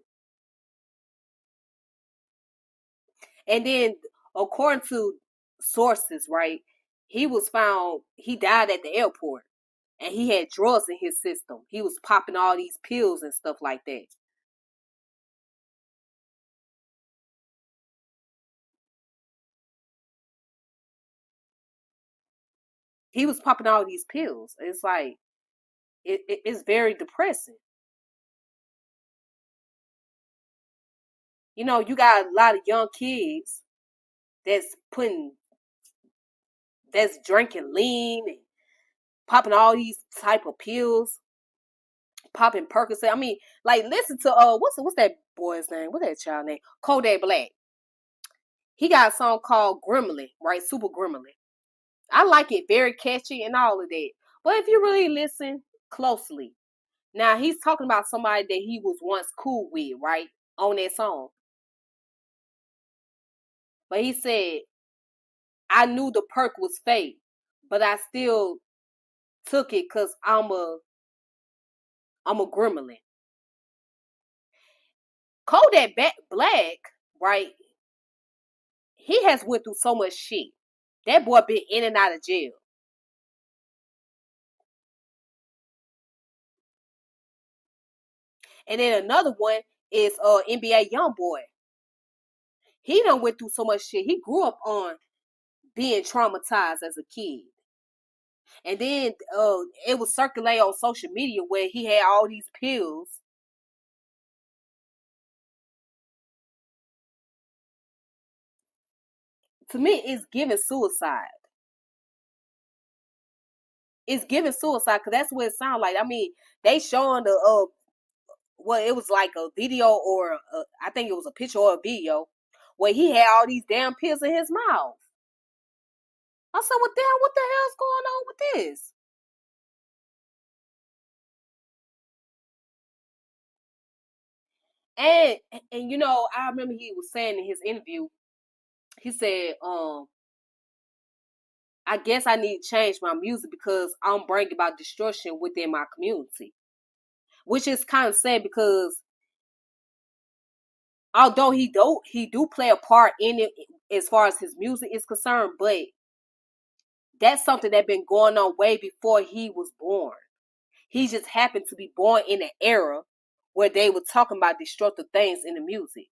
And then, according to sources, right, he died at the airport, and he had drugs in his system. He was popping all these pills and stuff like that. He was popping all these pills. It's like, it's very depressing. You got a lot of young kids that's drinking lean and popping all these type of pills, popping Percocet. I mean, like, listen to what's that boy's name? What's that child name? Kodak Black. He got a song called Gremlin, right? Super Gremlin. I like it, very catchy and all of that. But if you really listen closely, now he's talking about somebody that he was once cool with, right? On that song. But he said, I knew the perk was fake, but I still took it because I'm a gremlin. Kodak Black, right? He has went through so much shit. That boy been in and out of jail. And then another one is NBA YoungBoy. He done went through so much shit. He grew up on being traumatized as a kid. And then it was circulating on social media where he had all these pills. To me, it's giving suicide. It's giving suicide because that's what it sounds like. I mean, they showing the well, it was like a video or I think it was a picture or a video where he had all these damn pills in his mouth. I said, what the hell's going on with this? And I remember he was saying in his interview, he said, I guess I need to change my music because I'm bringing about destruction within my community. which is kind of sad because although he do play a part in it as far as his music is concerned, but that's something that been going on way before he was born. He just happened to be born in an era where they were talking about destructive things in the music.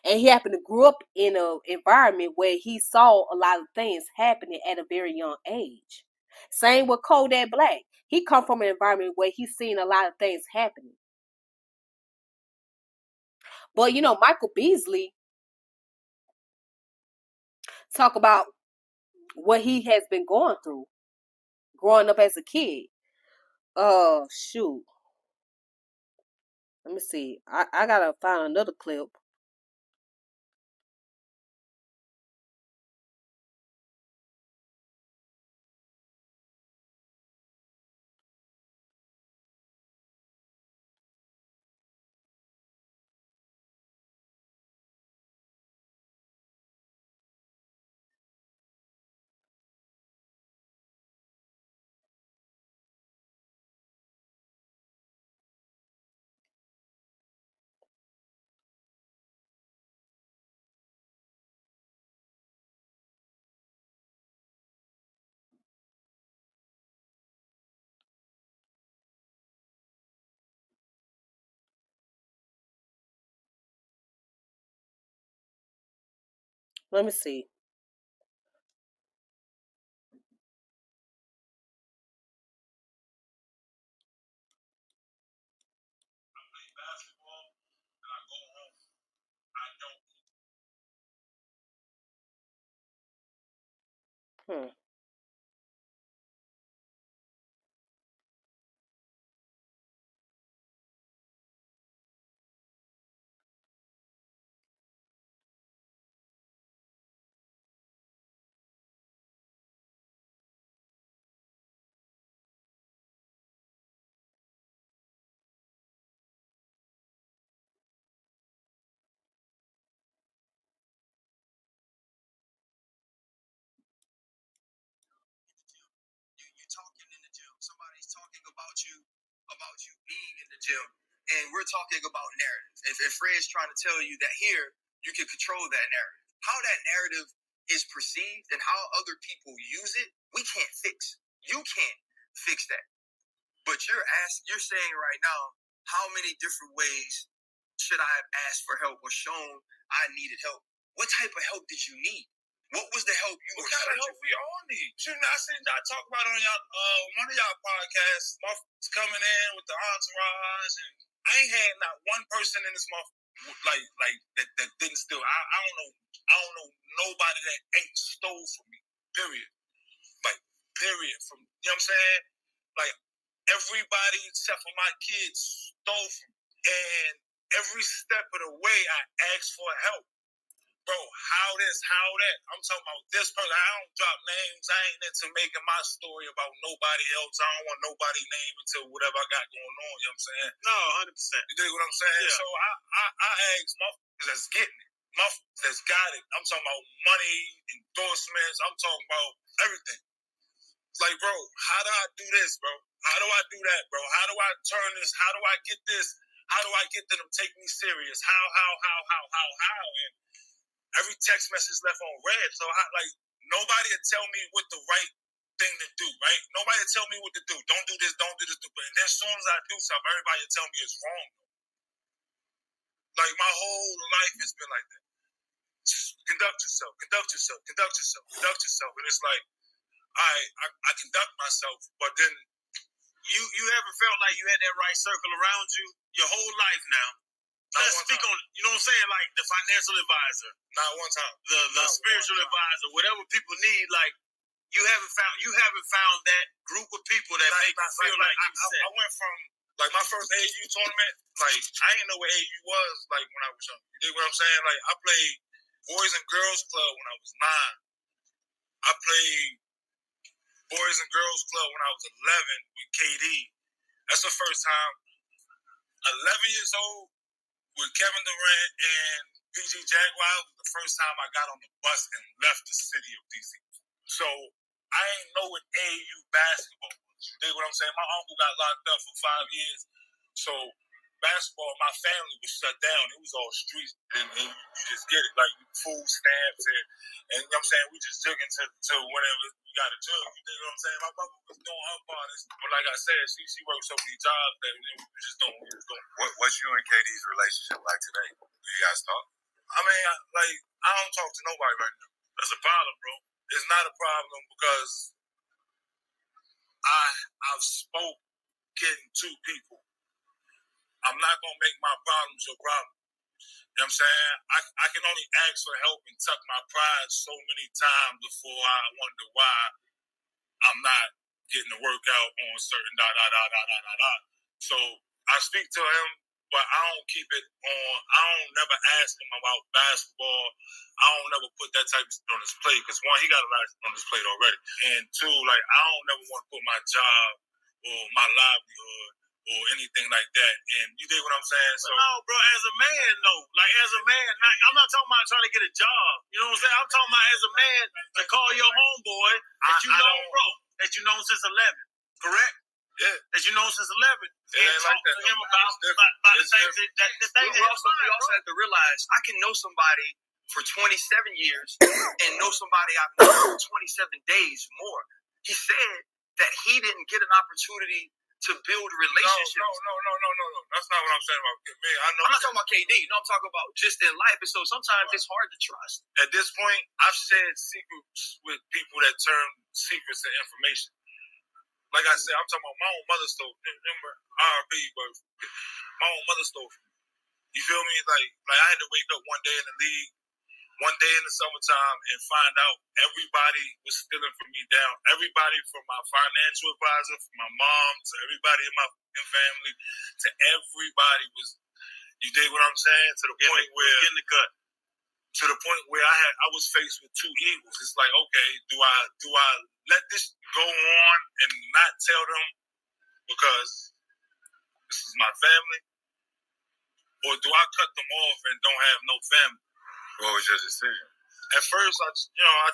And he happened to grow up in an environment where he saw a lot of things happening at a very young age. Same with Kodak Black. He come from an environment where he's seen a lot of things happening. But you know, Michael Beasley talk about what he has been going through growing up as a kid. Shoot. Let me see. I gotta find another clip. Let me see. Hmm. You talking in the gym. Somebody's talking about you being in the gym, and we're talking about narrative. If Fred's trying to tell you that here you can control that narrative, how that narrative is perceived and how other people use it, we can't fix. You can't fix that. But you're saying right now, how many different ways should I have asked for help or shown I needed help? What type of help did you need? What was the help you were searching for? What kind of help we all need? I seen y'all talk about it on y'all one of y'all podcasts. Motherfuckers coming in with the entourage, and I ain't had not one person in this motherfucker like that didn't steal. I don't know nobody that ain't stole from me. Period. Like period. From you know what I'm saying? Like everybody except for my kids stole from me. And every step of the way I asked for help. Bro, how this, how that? I'm talking about this person. I don't drop names. I ain't into making my story about nobody else. I don't want nobody's name until whatever I got going on. You know what I'm saying? No, 100%. You dig what I'm saying? Yeah. So I asked motherfuckers that's getting it. Motherfuckers that's got it. I'm talking about money, endorsements. I'm talking about everything. It's like, bro, how do I do this, bro? How do I do that, bro? How do I turn this? How do I get this? How do I get them to take me serious? How? And every text message left on red. So nobody would tell me what the right thing to do, right? Nobody would tell me what to do. Don't do this, don't do this. But then as soon as I do something, everybody would tell me it's wrong. Like my whole life has been like that. Just conduct yourself. And it's like, I conduct myself, but then you ever felt like you had that right circle around you your whole life now? Let's speak on, you know what I'm saying, like the financial advisor, not one time, the spiritual advisor, whatever people need. Like you haven't found that group of people that make you feel like you set. I went from like my first AAU tournament. Like I didn't know what AAU was like when I was young. You dig what I'm saying? Like I played Boys and Girls Club when I was 9. I played Boys and Girls Club when I was 11 with KD. That's the first time. 11 years old. With Kevin Durant and PG Jaguar was the first time I got on the bus and left the city of DC. So I ain't know what AAU basketball was. You dig what I'm saying? My uncle got locked up for 5 years. So basketball, my family was shut down. It was all streets, and you just get it, like food stamps, and you know what I'm saying? We just took into to whenever we got a jug. You dig what I'm saying? My mother was doing her part, but like I said, she worked so many jobs that we just don't. What's you and KD's relationship like today? Do you guys talk? I mean, I don't talk to nobody right now. That's a problem, bro. It's not a problem because I've spoken to people. I'm not gonna make my problems your problem. You know what I'm saying? I can only ask for help and tuck my pride so many times before I wonder why I'm not getting the workout on certain . So I speak to him, but I don't keep it on. I don't never ask him about basketball. I don't never put that type of stuff on his plate because one, he got a lot on his plate already, and two, like I don't never want to put my job or my livelihood or anything like that. And you dig what I'm saying? So no, bro. As a man, no. Like as a man, I'm not talking about trying to get a job. You know what I'm saying? I'm talking about as a man to call your homeboy that you know, bro, that you know since 11. Correct? Yeah. That you know since 11. And talk like to him about the things that we also have to realize I can know somebody for 27 years and know somebody I've known for 27 days more. He said that he didn't get an opportunity to build relationships. No. That's not what I'm saying about me. I'm not talking about KD. No, I'm talking about just in life. And so sometimes it's hard to trust. At this point, I've shared secrets with people that turn secrets to information. Like I said, I'm talking about my own mother stole. Remember, R.B., but my own mother stole. You feel me? Like I had to wake up one day in the league, one day in the summertime, and find out everybody was stealing from me down. Everybody from my financial advisor, from my mom, to everybody in my family, to everybody was. You dig what I'm saying? To the point where getting the cut. To the point where I was faced with two evils. It's like, okay, do I let this go on and not tell them because this is my family, or do I cut them off and don't have no family? What was your decision? At first, I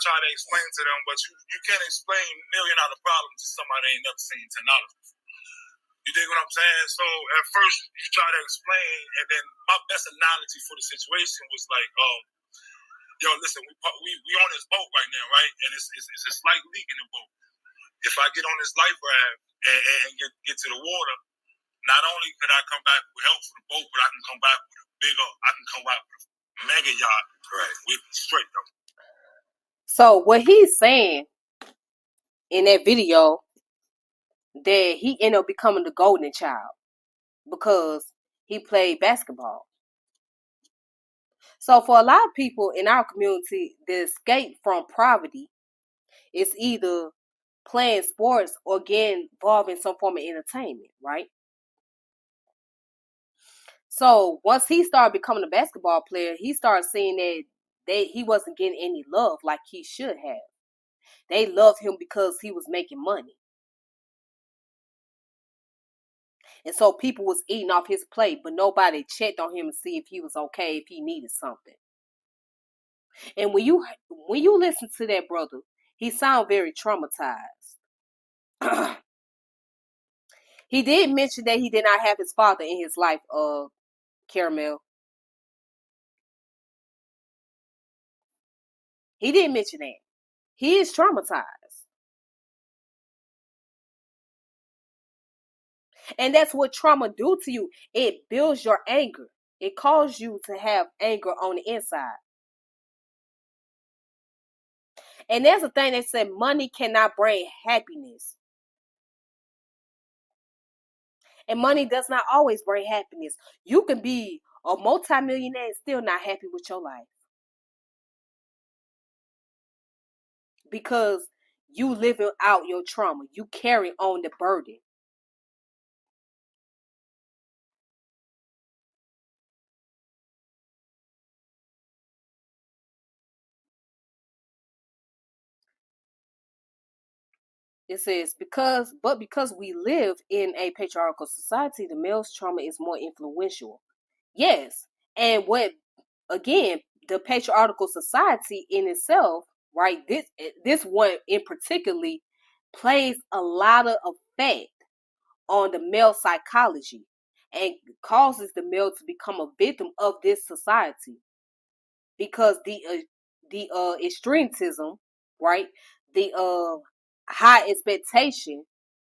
try to explain to them, but you can't explain $1 million problems to somebody that ain't never seen $10 before. You dig what I'm saying? So at first, you try to explain, and then my best analogy for the situation was like, yo, listen, we on this boat right now, right? And it's a slight leak in the boat. If I get on this life raft and get to the water, not only could I come back with help for the boat, but I can come back with a mega yacht. Right. With straight though. So what he's saying in that video that he ended up becoming the golden child because he played basketball. So for a lot of people in our community, the escape from poverty is either playing sports or getting involved in some form of entertainment, right? So once he started becoming a basketball player, he started seeing that he wasn't getting any love like he should have. They loved him because he was making money. And so people was eating off his plate, but nobody checked on him to see if he was okay, if he needed something. And when you listen to that brother, he sounds very traumatized. He did mention that he did not have his father in his life, Caramel. He didn't mention that. He is traumatized. And that's what trauma do to you. It builds your anger. It causes you to have anger on the inside. And there's a thing that said money cannot bring happiness. And money does not always bring happiness. You can be a multimillionaire and still not happy with your life. Because you living out your trauma. You carry on the burden. It says, because we live in a patriarchal society, the male's trauma is more influential. Yes. And again, the patriarchal society in itself, right? This one in particularly plays a lot of effect on the male psychology and causes the male to become a victim of this society, because the extremism, right? The high expectation,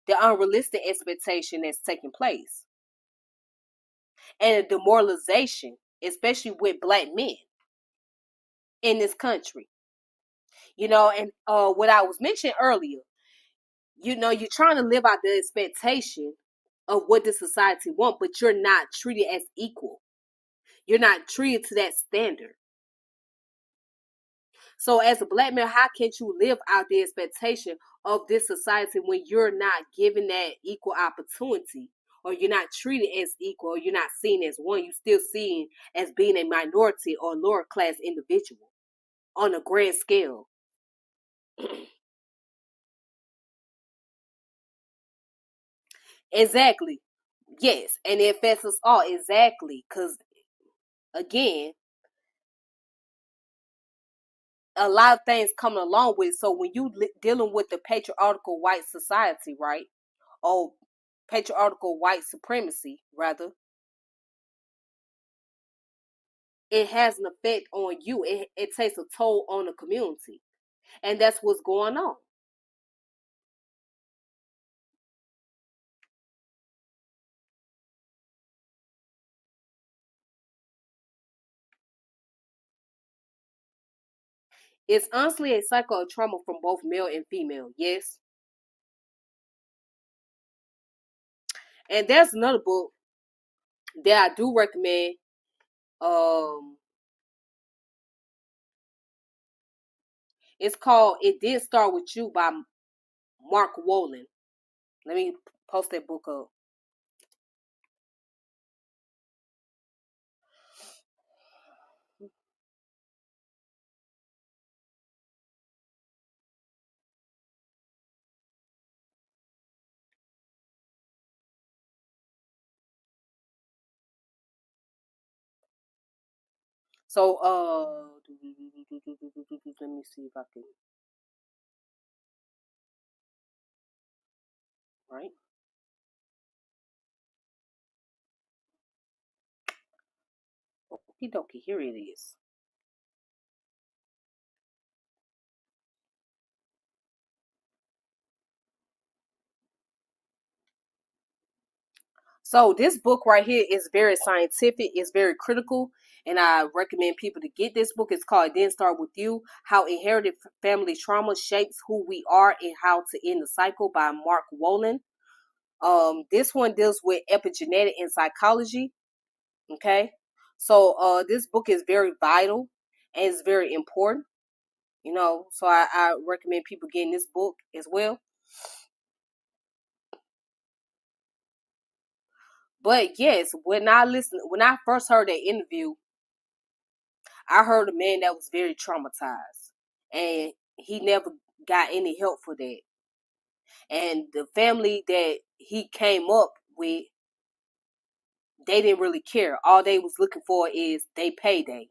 the unrealistic expectation that's taking place, and the demoralization, especially with black men in this country. And what I was mentioning earlier, you're trying to live out the expectation of what the society want, but you're not treated as equal. You're not treated to that standard. So as a black man, how can you live out the expectation of this society when you're not given that equal opportunity, or you're not treated as equal, or you're not seen as one? You're still seen as being a minority or lower class individual on a grand scale. Exactly. Yes, and it affects us all. Exactly, because again, a lot of things coming along with it. So when you dealing with the patriarchal white society, right, or patriarchal white supremacy, rather, it has an effect on you. It takes a toll on the community, and that's what's going on. It's honestly a cycle of trauma from both male and female. Yes, and there's another book that I do recommend. Um, it's called "It Did Start with You" by Mark Wolin. Let me post that book up. So, let me see if I can. Right. Okie dokie. Here it is. So this book right here is very scientific. It's very critical, and I recommend people to get this book. It's called "It Didn't Start with You: How Inherited Family Trauma Shapes Who We Are and How to End the Cycle" by Mark Wolin. This one deals with epigenetic and psychology. Okay, so this book is very vital and it's very important. So I recommend people getting this book as well. But yes, when I first heard that interview, I heard a man that was very traumatized, and he never got any help for that. And the family that he came up with, they didn't really care. All they was looking for is they payday.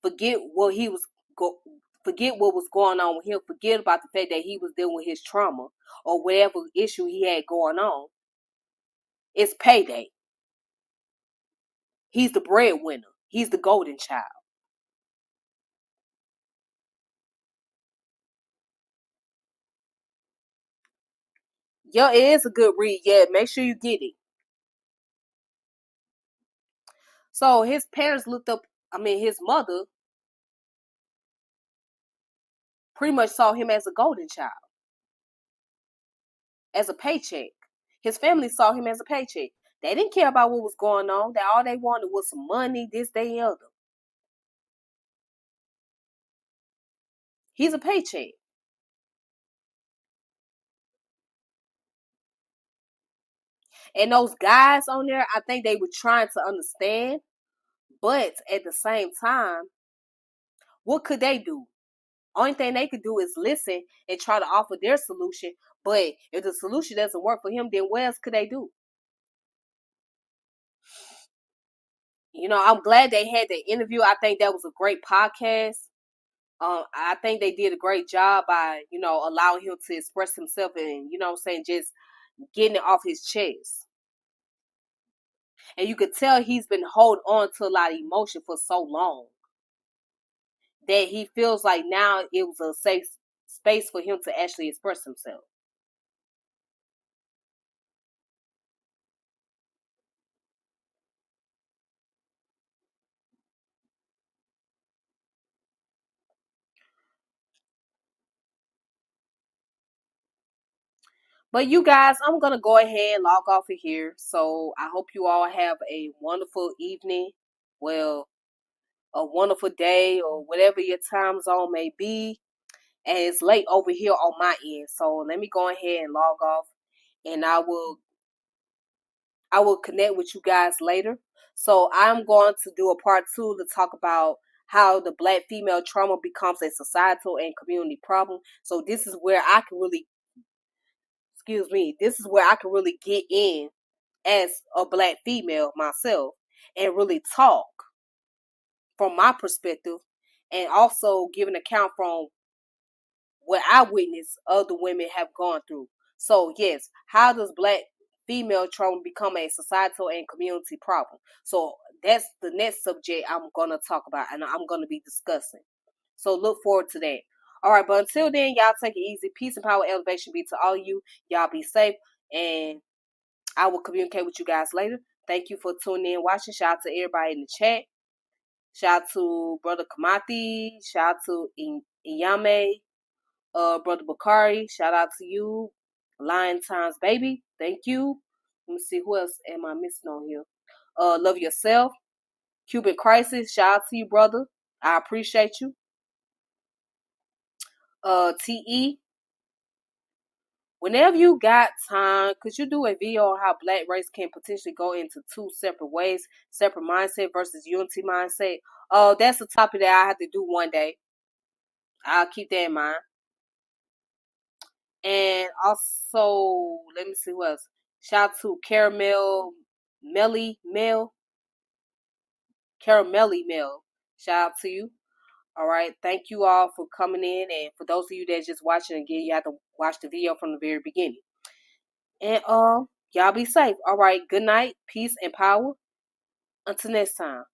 Forget what he was go. Forget what was going on with him. Forget about the fact that he was dealing with his trauma or whatever issue he had going on. It's payday. He's the breadwinner. He's the golden child. Yeah, it is a good read. Yeah, make sure you get it. So his parents looked up. I mean, his mother pretty much saw him as a golden child, as a paycheck. His family saw him as a paycheck. They didn't care about what was going on. That all they wanted was some money, this, that, and the other. He's a paycheck. And those guys on there, I think they were trying to understand, but at the same time, what could they do? Only thing they could do is listen and try to offer their solution. But if the solution doesn't work for him, then what else could they do? I'm glad they had the interview. I think that was a great podcast. I think they did a great job by, allowing him to express himself and, just getting it off his chest. And you could tell he's been holding on to a lot of emotion for so long that he feels like now it was a safe space for him to actually express himself. But you guys, I'm going to go ahead and log off of here. So I hope you all have a wonderful evening. Well, a wonderful day or whatever your time zone may be. And it's late over here on my end. So let me go ahead and log off. And I will connect with you guys later. So I'm going to do a part 2 to talk about how the Black female trauma becomes a societal and community problem. So this is where I can really, this is where I can really get in as a Black female myself and really talk from my perspective and also give an account from what I witnessed other women have gone through. So yes, how does Black female trauma become a societal and community problem? So that's the next subject I'm gonna talk about and I'm gonna be discussing. So look forward to that. All right, but until then, y'all take it easy. Peace and power, elevation be to all of you. Y'all be safe, and I will communicate with you guys later. Thank you for tuning in, watching. Shout out to everybody in the chat. Shout out to Brother Kamati. Shout out to Iyame. Brother Bakari, shout out to you. Lion Times Baby, thank you. Let me see, who else am I missing on here? Love Yourself. Cuban Crisis, shout out to you, brother. I appreciate you. TE, whenever you got time, could you do a video on how Black race can potentially go into two separate ways, separate mindset versus unity mindset? That's a topic that I have to do one day. I'll keep that in mind. And also, let me see who else. Shout out to Caramelly Mel. Shout out to you. All right. Thank you all for coming in. And for those of you that's just watching again, you have to watch the video from the very beginning. And y'all be safe. All right. Good night. Peace and power. Until next time.